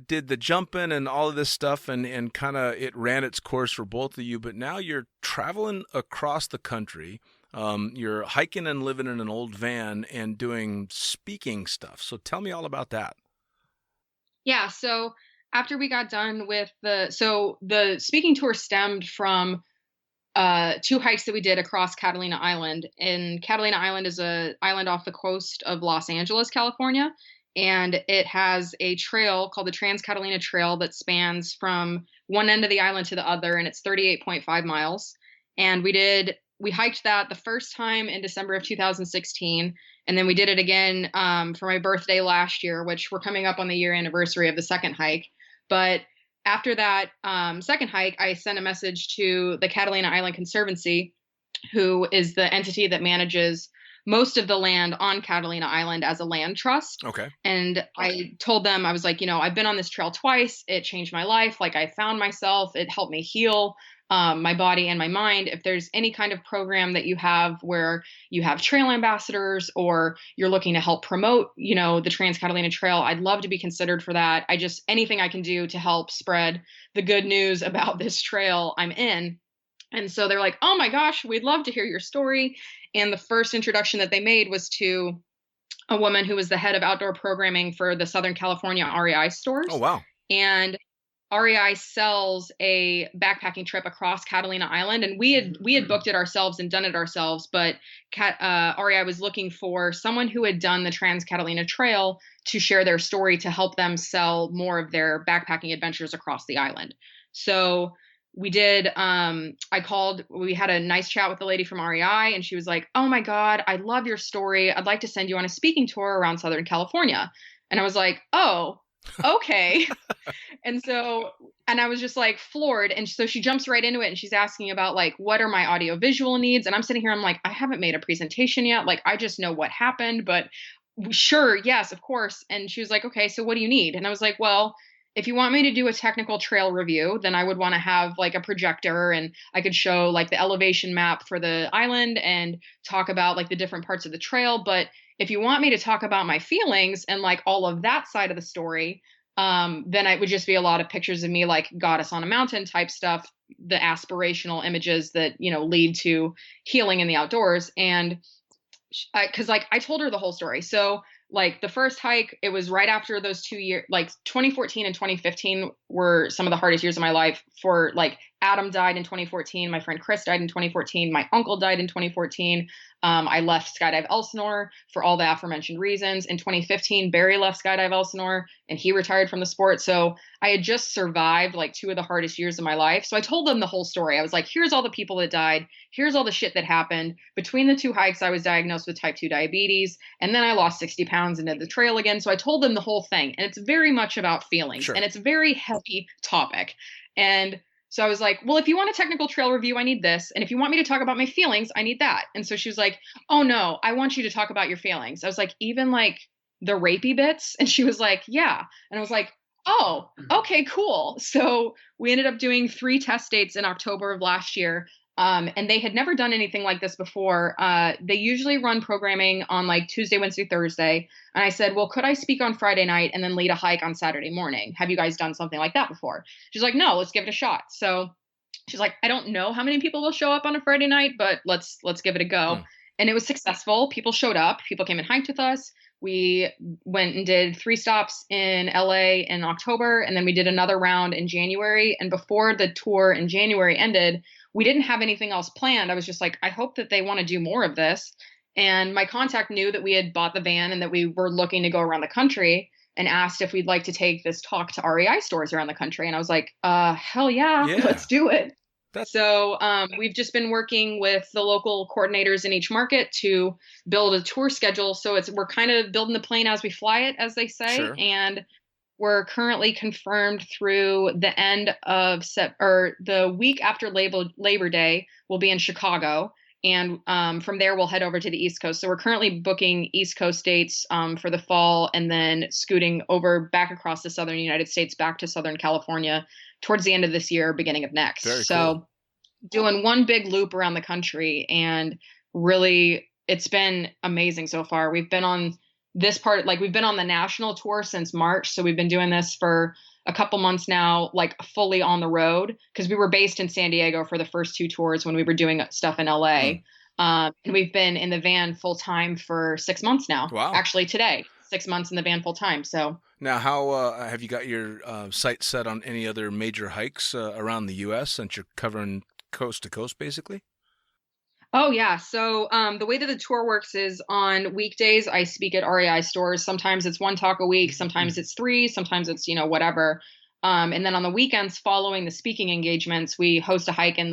did the jumping and all of this stuff and kind of it ran its course for both of you, but now you're traveling across the country. You're hiking and living in an old van and doing speaking stuff. So tell me all about that. Yeah. So after we got done with the speaking tour stemmed from 2 hikes that we did across Catalina Island. And Catalina Island is an island off the coast of Los Angeles, California. And it has a trail called the Trans-Catalina Trail that spans from one end of the island to the other. And it's 38.5 miles. And we hiked that the first time in December of 2016. And then we did it again for my birthday last year, which we're coming up on the year anniversary of the second hike. But after that second hike, I sent a message to the Catalina Island Conservancy, who is the entity that manages most of the land on Catalina Island as a land trust. Okay. And I told them, I was like, I've been on this trail twice. It changed my life. Like I found myself. It helped me heal my body and my mind. If there's any kind of program that you have where you have trail ambassadors or you're looking to help promote, the Trans-Catalina Trail, I'd love to be considered for that. Anything I can do to help spread the good news about this trail, I'm in. And so they're like, oh my gosh, we'd love to hear your story. And the first introduction that they made was to a woman who was the head of outdoor programming for the Southern California REI Oh, stores. wow. And REI sells a backpacking trip across Catalina Island, and we had booked it ourselves and done it ourselves. But REI was looking for someone who had done the Trans Catalina Trail to share their story to help them sell more of their backpacking adventures across the island. So we did. I called. We had a nice chat with the lady from REI, and she was like, "Oh my God, I love your story. I'd like to send you on a speaking tour around Southern California." And I was like, "Oh, okay." And so, and I was just like floored. And so she jumps right into it and she's asking about like, what are my audio visual needs? And I'm sitting here, I'm like, I haven't made a presentation yet. Like, I just know what happened, but sure. Yes, of course. And she was like, okay, so what do you need? And I was like, well, if you want me to do a technical trail review, then I would want to have like a projector and I could show like the elevation map for the island and talk about like the different parts of the trail. But if you want me to talk about my feelings and like all of that side of the story, then it would just be a lot of pictures of me like goddess on a mountain type stuff, the aspirational images that, you know, lead to healing in the outdoors. And cause like I told her the whole story. So like the first hike, it was right after those 2 years, like 2014 and 2015 were some of the hardest years of my life. For like Adam died in 2014. My friend Chris died in 2014. My uncle died in 2014. I left Skydive Elsinore for all the aforementioned reasons. In 2015, Barry left Skydive Elsinore and he retired from the sport. So I had just survived like 2 of the hardest years of my life. So I told them the whole story. I was like, here's all the people that died. Here's all the shit that happened. Between the 2 hikes, I was diagnosed with type 2 diabetes. And then I lost 60 pounds and did the trail again. So I told them the whole thing. And it's very much about feelings. Sure. And it's a very heavy topic. And so I was like, well, if you want a technical trail review, I need this. And if you want me to talk about my feelings, I need that. And so she was like, oh no, I want you to talk about your feelings. I was like, even like the rapey bits? And she was like, yeah. And I was like, oh, okay, cool. So we ended up doing 3 test dates in October of last year. And they had never done anything like this before. They usually run programming on like Tuesday, Wednesday, Thursday. And I said, well, could I speak on Friday night and then lead a hike on Saturday morning? Have you guys done something like that before? She's like, no, let's give it a shot. So she's like, I don't know how many people will show up on a Friday night, but let's give it a go. And it was successful. People showed up. People came and hiked with us. We went and did 3 stops in LA in October, and then we did another round in January. And before the tour in January ended, we didn't have anything else planned. I was just like, I hope that they want to do more of this. And my contact knew that we had bought the van and that we were looking to go around the country, and asked if we'd like to take this talk to REI stores around the country. And I was like, hell yeah. Let's do it. So we've just been working with the local coordinators in each market to build a tour schedule. So we're kind of building the plane as we fly it, as they say. Sure. And we're currently confirmed through the end of the week after Labor Day, we'll be in Chicago. And from there, we'll head over to the East Coast. So we're currently booking East Coast dates for the fall, and then scooting over back across the southern United States, back to Southern California towards the end of this year, beginning of next. Very so cool. Doing one big loop around the country, and really it's been amazing so far. We've been on this part, like we've been on the national tour since March. So we've been doing this for a couple months now, like fully on the road, because we were based in San Diego for the first 2 tours when we were doing stuff in LA. And we've been in the van full time for 6 months now. Wow. Actually today, 6 months in the van full time. So now, how have you got your sights set on any other major hikes around the U.S. since you're covering coast to coast, basically? Oh, yeah. So the way that the tour works is on weekdays, I speak at REI stores. Sometimes it's 1 talk a week. Sometimes it's 3. Sometimes it's, whatever. And then on the weekends following the speaking engagements, we host a hike with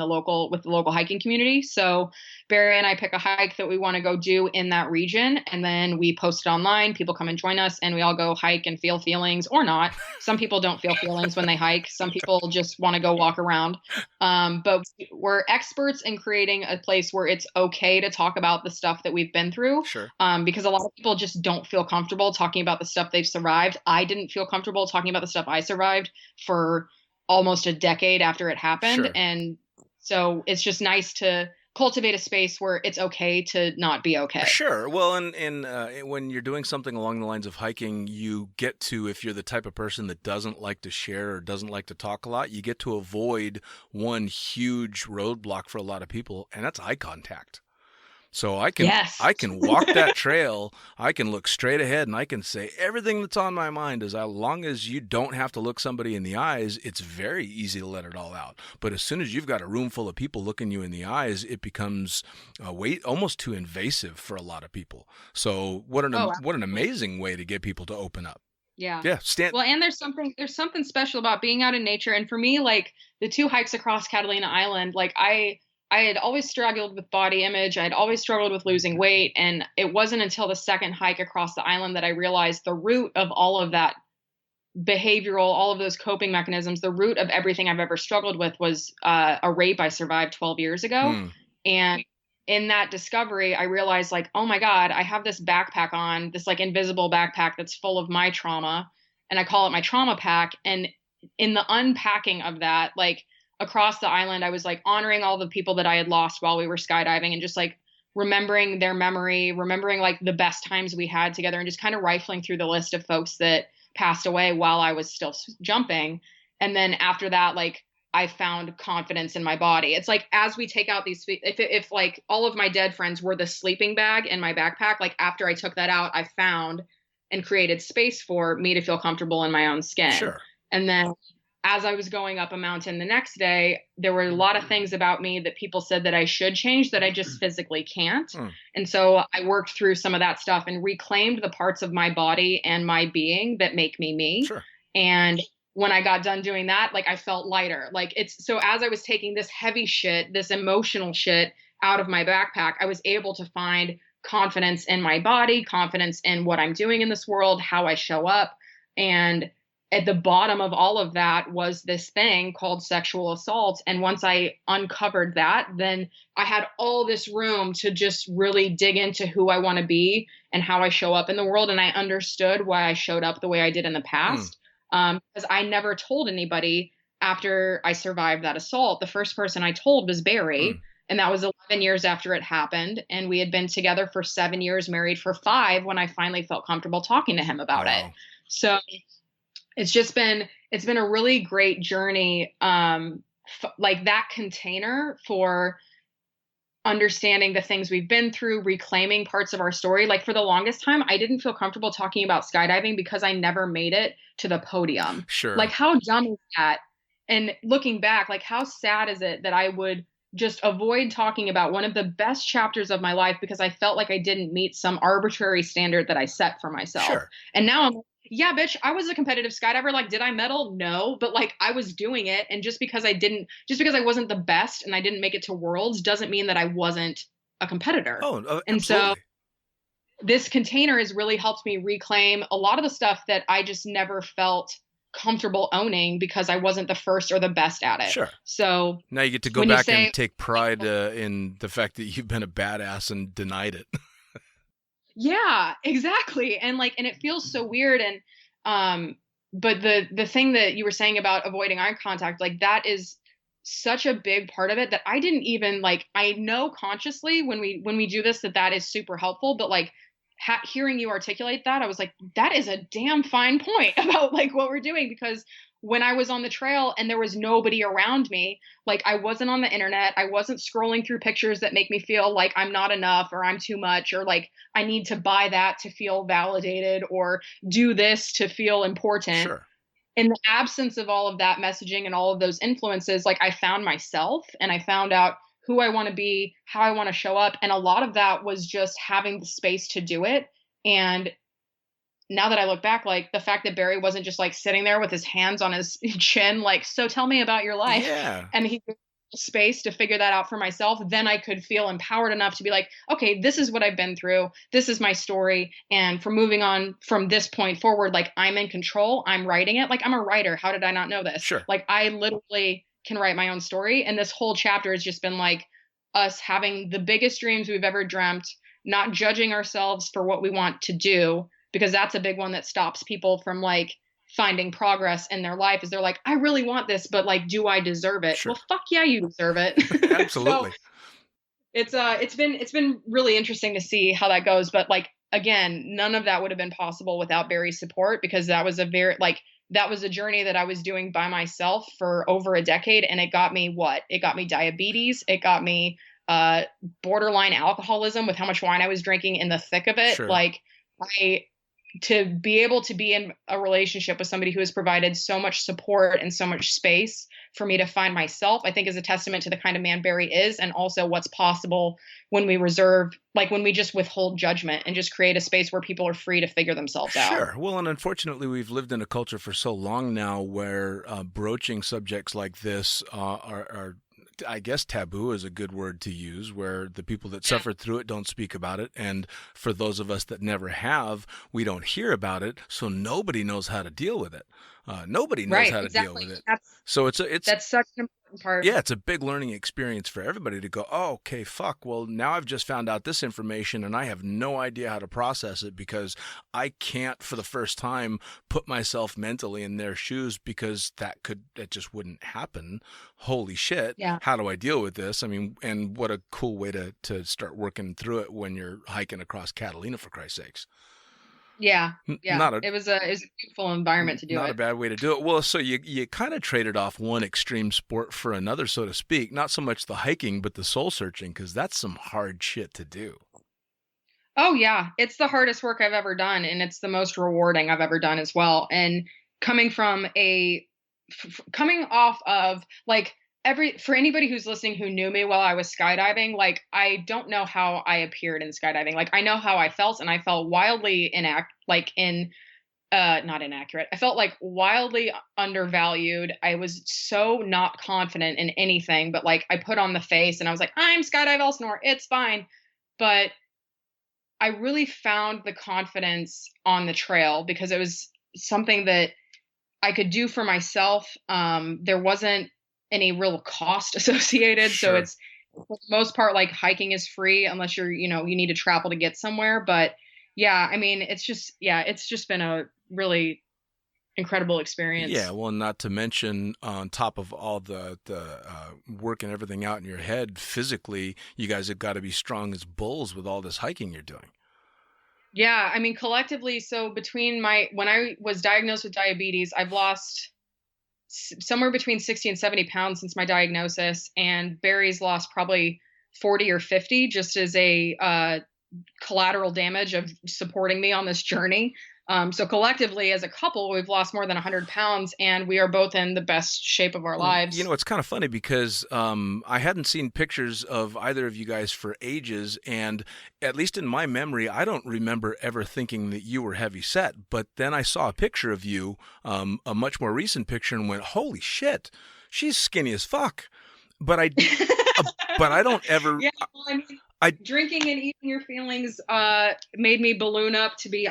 the local hiking community. So Barry and I pick a hike that we want to go do in that region, and then we post it online. People come and join us, and we all go hike and feel feelings or not. Some people don't feel feelings when they hike. Some people just want to go walk around. But we're experts in creating a place where it's okay to talk about the stuff that we've been through. Sure. Because a lot of people just don't feel comfortable talking about the stuff they've survived. I didn't feel comfortable talking about the stuff I survived for almost a decade after it happened. Sure. And so it's just nice to cultivate a space where it's okay to not be okay. Sure. Well, and when you're doing something along the lines of hiking, you get to, if you're the type of person that doesn't like to share or doesn't like to talk a lot, you get to avoid one huge roadblock for a lot of people, and that's eye contact. So I can walk that trail, I can look straight ahead, and I can say everything that's on my mind. As long as you don't have to look somebody in the eyes, it's very easy to let it all out. But as soon as you've got a room full of people looking you in the eyes, it becomes almost too invasive for a lot of people. So what an amazing way to get people to open up. Yeah. Yeah. Well, and there's something special about being out in nature. And for me, like the 2 hikes across Catalina Island, like I had always struggled with body image. I'd always struggled with losing weight. And it wasn't until the second hike across the island that I realized the root of all of that behavioral, all of those coping mechanisms, the root of everything I've ever struggled with was a rape I survived 12 years ago. And in that discovery, I realized like, oh my God, I have this backpack on, this like invisible backpack that's full of my trauma. And I call it my trauma pack. And in the unpacking of that, like, across the island, I was like honoring all the people that I had lost while we were skydiving and just like remembering their memory, remembering like the best times we had together, and just kind of rifling through the list of folks that passed away while I was still jumping. And then after that, like I found confidence in my body. It's like, as we take out these, if like all of my dead friends were the sleeping bag in my backpack, like after I took that out, I found and created space for me to feel comfortable in my own skin. Sure. And then as I was going up a mountain the next day, there were a lot of things about me that people said that I should change that I just physically can't. And so I worked through some of that stuff and reclaimed the parts of my body and my being that make me me. Sure. And when I got done doing that, like I felt lighter. Like it's so as I was taking this heavy shit, this emotional shit out of my backpack, I was able to find confidence in my body, confidence in what I'm doing in this world, how I show up. And at the bottom of all of that was this thing called sexual assault. And once I uncovered that, then I had all this room to just really dig into who I want to be and how I show up in the world. And I understood why I showed up the way I did in the past. Because I never told anybody after I survived that assault. The first person I told was Barry. And that was 11 years after it happened. And we had been together for 7 years, married for 5, when I finally felt comfortable talking to him about it. So it's been a really great journey, like that container for understanding the things we've been through, reclaiming parts of our story. Like for the longest time, I didn't feel comfortable talking about skydiving because I never made it to the podium. Sure. Like how dumb is that? And looking back, like how sad is it that I would just avoid talking about one of the best chapters of my life because I felt like I didn't meet some arbitrary standard that I set for myself. Sure. And now I'm like, yeah, bitch, I was a competitive skydiver. Like, did I medal? No, but like I was doing it. And just because I wasn't the best and I didn't make it to Worlds doesn't mean that I wasn't a competitor. And so this container has really helped me reclaim a lot of the stuff that I just never felt comfortable owning because I wasn't the first or the best at it. Sure. So now you get to go back and take pride in the fact that you've been a badass and denied it. Yeah, exactly. And it feels so weird. And, but the thing that you were saying about avoiding eye contact, like that is such a big part of it that I didn't even I know consciously when we do this, that is super helpful, but hearing you articulate that, I was like, that is a damn fine point about what we're doing, because when I was on the trail and there was nobody around me, I wasn't on the internet, I wasn't scrolling through pictures that make me feel like I'm not enough or I'm too much or I need to buy that to feel validated or do this to feel important. Sure. In the absence of all of that messaging and all of those influences, I found myself and I found out who I want to be, how I want to show up. And a lot of that was just having the space to do it. And now that I look back, the fact that Barry wasn't just sitting there with his hands on his chin, so tell me about your life. Yeah. And he gave me space to figure that out for myself. Then I could feel empowered enough to be like, okay, this is what I've been through. This is my story. And for moving on from this point forward, I'm in control. I'm writing it. I'm a writer. How did I not know this? Sure. I literally can write my own story. And this whole chapter has just been us having the biggest dreams we've ever dreamt, not judging ourselves for what we want to do, because that's a big one that stops people from finding progress in their life, is they're like, I really want this, but do I deserve it? Sure. Well, fuck yeah, you deserve it. Absolutely. It's been really interesting to see how that goes. But like again, none of that would have been possible without Barry's support, because that was a journey that I was doing by myself for over a decade, and it got me what? It got me diabetes. It got me borderline alcoholism with how much wine I was drinking in the thick of it. Sure. Like to be able to be in a relationship with somebody who has provided so much support and so much space for me to find myself, I think is a testament to the kind of man Barry is, and also what's possible when we when we just withhold judgment and just create a space where people are free to figure themselves out. Sure. Well, and unfortunately, we've lived in a culture for so long now where broaching subjects like this are, I guess, taboo is a good word to use, where the people that suffered through it don't speak about it. And for those of us that never have, we don't hear about it. So nobody knows how to deal with it. Nobody knows how to deal with it. That's such an important part. Yeah, it's a big learning experience for everybody to go, oh, okay, fuck. Well, now I've just found out this information and I have no idea how to process it, because I can't, for the first time, put myself mentally in their shoes, because that just wouldn't happen. Holy shit. Yeah. How do I deal with this? I mean, and what a cool way to start working through it when you're hiking across Catalina, for Christ's sakes. Yeah. It was a beautiful environment to do it. Not a bad way to do it. Well, so you kind of traded off one extreme sport for another, so to speak. Not so much the hiking, but the soul searching, because that's some hard shit to do. Oh yeah, it's the hardest work I've ever done, and it's the most rewarding I've ever done as well. And coming off of like for anybody who's listening who knew me while I was skydiving, like I don't know how I appeared in skydiving. Like I know how I felt, and I felt wildly not inaccurate. I felt like wildly undervalued. I was so not confident in anything, but like I put on the face and I was like, I'm Skydive Elsinore, it's fine. But I really found the confidence on the trail because it was something that I could do for myself. There wasn't any real cost associated. Sure. So it's for the most part, like hiking is free unless you need to travel to get somewhere. But yeah, I mean, it's just been a really incredible experience. Yeah, well, not to mention on top of all the working everything out in your head physically, you guys have got to be strong as bulls with all this hiking you're doing. Yeah, I mean, collectively, so when I was diagnosed with diabetes, I've lost somewhere between 60 and 70 pounds since my diagnosis, and Barry's lost probably 40 or 50 just as a collateral damage of supporting me on this journey. So collectively as a couple, we've lost more than 100 pounds, and we are both in the best shape of our lives. You know, it's kind of funny because I hadn't seen pictures of either of you guys for ages, and at least in my memory, I don't remember ever thinking that you were heavy set. But then I saw a picture of you, a much more recent picture, and went, holy shit, she's skinny as fuck. But I don't ever... Yeah, well, I mean, drinking and eating your feelings made me balloon up to be.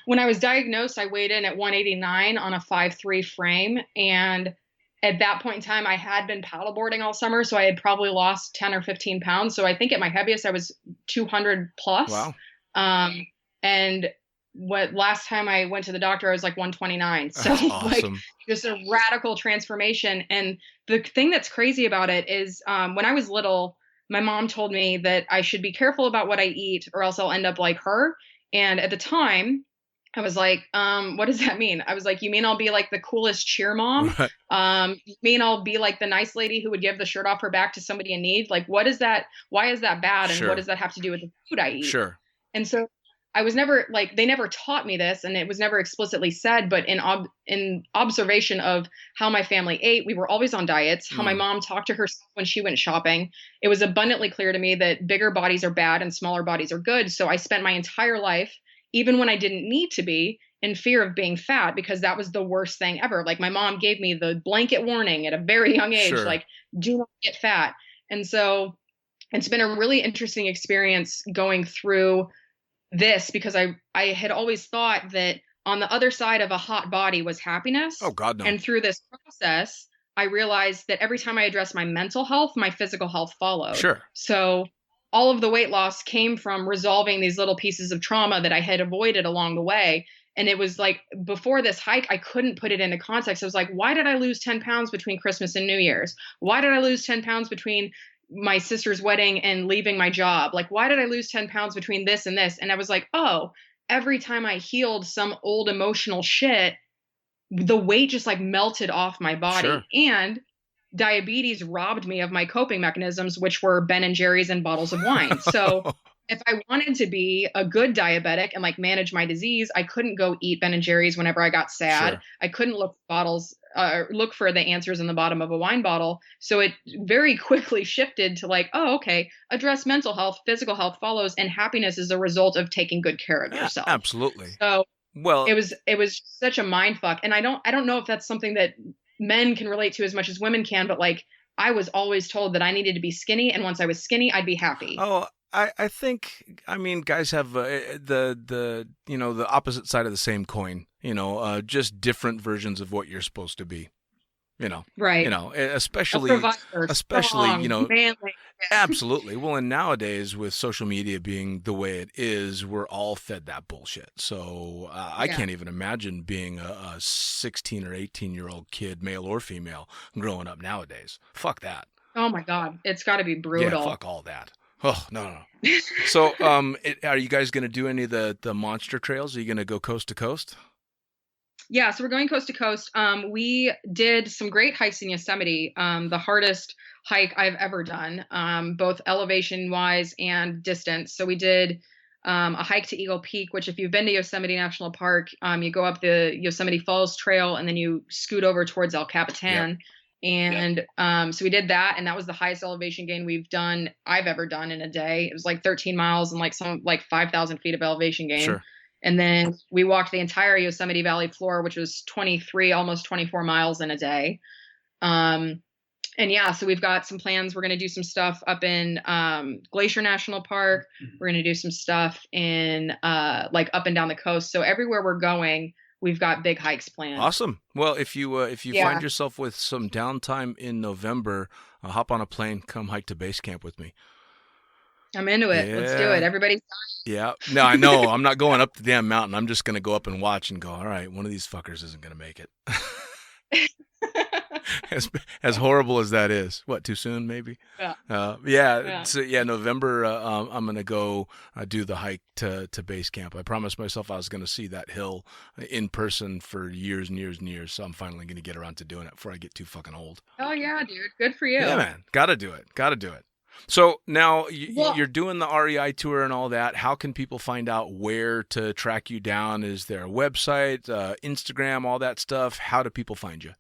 When I was diagnosed, I weighed in at 189 on a 5'3" frame, and at that point in time, I had been paddleboarding all summer, so I had probably lost 10 or 15 pounds. So I think at my heaviest, I was 200 plus. Wow. And last time I went to the doctor, I was like 129. So that's awesome. Like just a radical transformation. And the thing that's crazy about it is when I was little, my mom told me that I should be careful about what I eat or else I'll end up like her. And at the time I was like, what does that mean? I was like, you mean I'll be like the coolest cheer mom? Right. You mean I'll be like the nice lady who would give the shirt off her back to somebody in need? Like, what is that? Why is that bad? And Sure. What does that have to do with the food I eat? Sure. And so I was never like, they never taught me this, and it was never explicitly said, but in observation of how my family ate, we were always on diets, how my mom talked to herself when she went shopping. It was abundantly clear to me that bigger bodies are bad and smaller bodies are good. So I spent my entire life, even when I didn't need to be, in fear of being fat, because that was the worst thing ever. Like my mom gave me the blanket warning at a very young age, Sure. like, do not get fat. And so it's been a really interesting experience going through this, because I had always thought that on the other side of a hot body was happiness. Oh, God, no. And through this process, I realized that every time I addressed my mental health, my physical health followed. Sure. So all of the weight loss came from resolving these little pieces of trauma that I had avoided along the way. And it was like, before this hike, I couldn't put it into context. I was like, why did I lose 10 pounds between Christmas and New Year's? Why did I lose 10 pounds between my sister's wedding and leaving my job. Like, why did I lose 10 pounds between this and this? And I was like, oh, every time I healed some old emotional shit, the weight just like melted off my body. Sure. And diabetes robbed me of my coping mechanisms, which were Ben and Jerry's and bottles of wine. So if I wanted to be a good diabetic and like manage my disease, I couldn't go eat Ben and Jerry's whenever I got sad. Sure. I couldn't look for the answers in the bottom of a wine bottle. So it very quickly shifted to like, oh, okay, address mental health, physical health follows, and happiness is a result of taking good care of yourself. Absolutely. So well, it was such a mind fuck. And I don't know if that's something that men can relate to as much as women can, but like I was always told that I needed to be skinny, and once I was skinny, I'd be happy. Oh, I think, I mean, guys have the the opposite side of the same coin, just different versions of what you're supposed to be, Right. Especially, strong, manly. Absolutely. Well, and nowadays with social media being the way it is, we're all fed that bullshit. So I can't even imagine being a 16 or 18-year-old kid, male or female, growing up nowadays. Fuck that. Oh my God. It's got to be brutal. Yeah, fuck all that. Oh, no. So, are you guys going to do any of the monster trails? Are you going to go coast to coast? Yeah, so we're going coast to coast. We did some great hikes in Yosemite. The hardest hike I've ever done, both elevation-wise and distance. So we did a hike to Eagle Peak, which if you've been to Yosemite National Park, you go up the Yosemite Falls Trail and then you scoot over towards El Capitan. Yep. And so we did that, and that was the highest elevation gain I've ever done in a day. It was like 13 miles and like 5,000 feet of elevation gain. Sure. And then we walked the entire Yosemite Valley floor, which was 23, almost 24 miles in a day. And yeah, so we've got some plans. We're going to do some stuff up in Glacier National Park. We're going to do some stuff in like up and down the coast. So everywhere we're going, we've got big hikes planned. Awesome. Well, if you find yourself with some downtime in November, hop on a plane, come hike to base camp with me. I'm into it. Yeah. Let's do it. Everybody's dying. Yeah. No, I know. I'm not going up the damn mountain. I'm just going to go up and watch and go, all right, one of these fuckers isn't going to make it. As horrible as that is. What, too soon maybe? Yeah. So November, I'm going to go do the hike to base camp. I promised myself I was going to see that hill in person for years and years and years. So I'm finally going to get around to doing it before I get too fucking old. Oh yeah, dude. Good for you. Yeah, man. Got to do it. So now you're doing the REI tour and all that. How can people find out where to track you down? Is there a website, Instagram, all that stuff? How do people find you?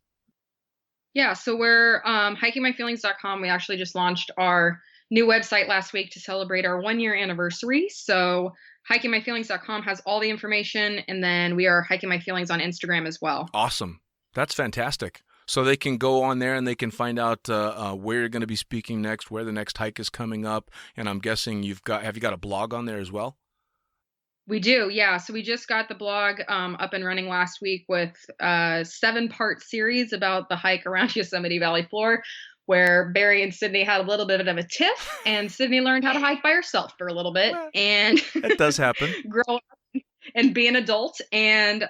Yeah, so we're hikingmyfeelings.com. We actually just launched our new website last week to celebrate our 1-year anniversary. So hikingmyfeelings.com has all the information, and then we are Hiking My Feelings on Instagram as well. Awesome. That's fantastic. So they can go on there and they can find out where you're going to be speaking next, where the next hike is coming up. And I'm guessing have you got a blog on there as well? We do, yeah. So we just got the blog up and running last week with a 7-part series about the hike around Yosemite Valley floor, where Barry and Sydney had a little bit of a tiff, and Sydney learned how to hike by herself for a little bit. And it does happen. Grow up and be an adult. And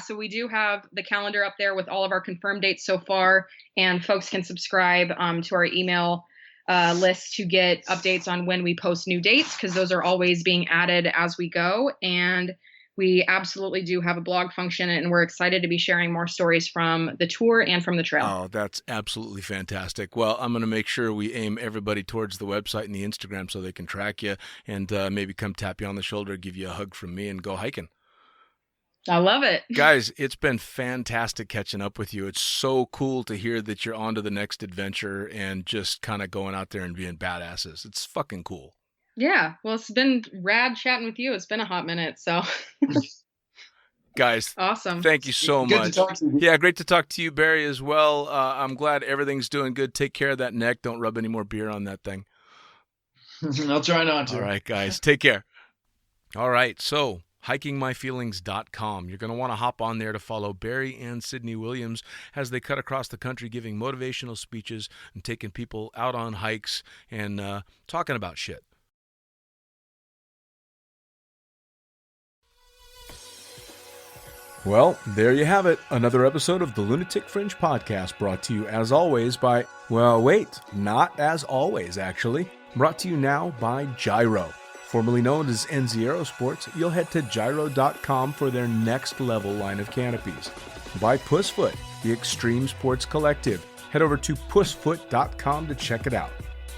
so we do have the calendar up there with all of our confirmed dates so far, and folks can subscribe to our email list to get updates on when we post new dates, because those are always being added as we go. And we absolutely do have a blog function, and we're excited to be sharing more stories from the tour and from the trail. Oh, that's absolutely fantastic. Well, I'm going to make sure we aim everybody towards the website and the Instagram so they can track you and maybe come tap you on the shoulder, give you a hug from me, and go hiking. I love it. Guys, it's been fantastic catching up with you. It's so cool to hear that you're on to the next adventure and just kind of going out there and being badasses. It's fucking cool. Yeah. Well, it's been rad chatting with you. It's been a hot minute, so. Guys, awesome. Thank you so good much. To talk to you. Yeah, great to talk to you, Barry, as well. I'm glad everything's doing good. Take care of that neck. Don't rub any more beer on that thing. I'll try not to. All right, guys. Take care. All right, so hikingmyfeelings.com. You're going to want to hop on there to follow Barry and Sydney Williams as they cut across the country giving motivational speeches and taking people out on hikes and talking about shit. Well, there you have it. Another episode of the Lunatic Fringe podcast brought to you as always by, well, wait, not as always, actually. Brought to you now by Gyro. Formerly known as NZ Aerosports, you'll head to gyro.com for their next level line of canopies. By Pussfoot, the Extreme Sports Collective. Head over to pussfoot.com to check it out.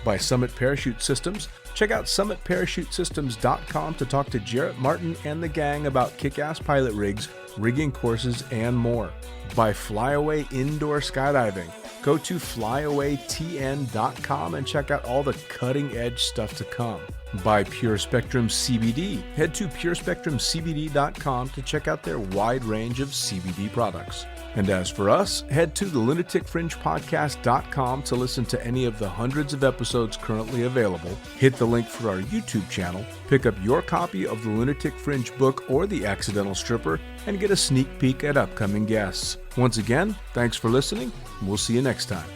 By Summit Parachute Systems, check out summitparachutesystems.com to talk to Jarrett Martin and the gang about kick-ass pilot rigs, rigging courses, and more. By Flyaway Indoor Skydiving, go to flyawaytn.com and check out all the cutting-edge stuff to come. By Pure Spectrum CBD, head to purespectrumcbd.com to check out their wide range of CBD products. And as for us, head to the lunaticfringepodcast.com to listen to any of the hundreds of episodes currently available, hit the link for our YouTube channel, pick up your copy of the Lunatic Fringe book or The Accidental Stripper, and get a sneak peek at upcoming guests. Once again, thanks for listening, and we'll see you next time.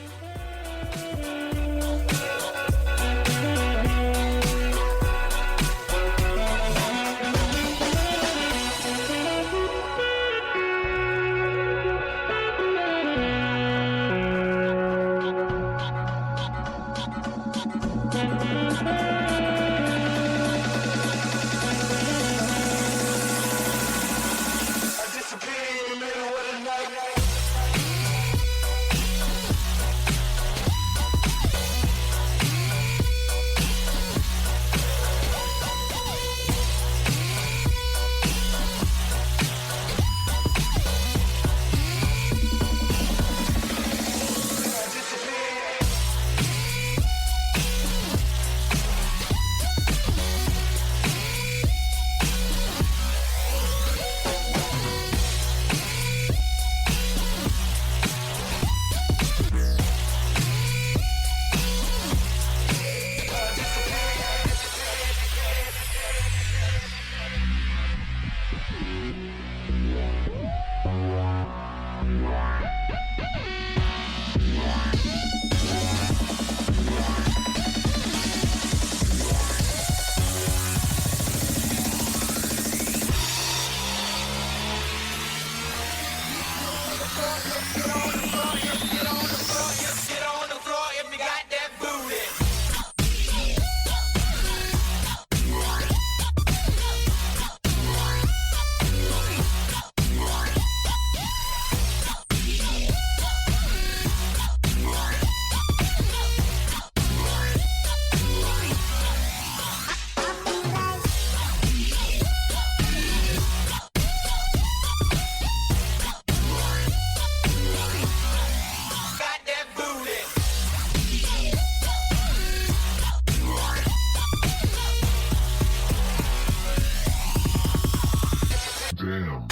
Damn.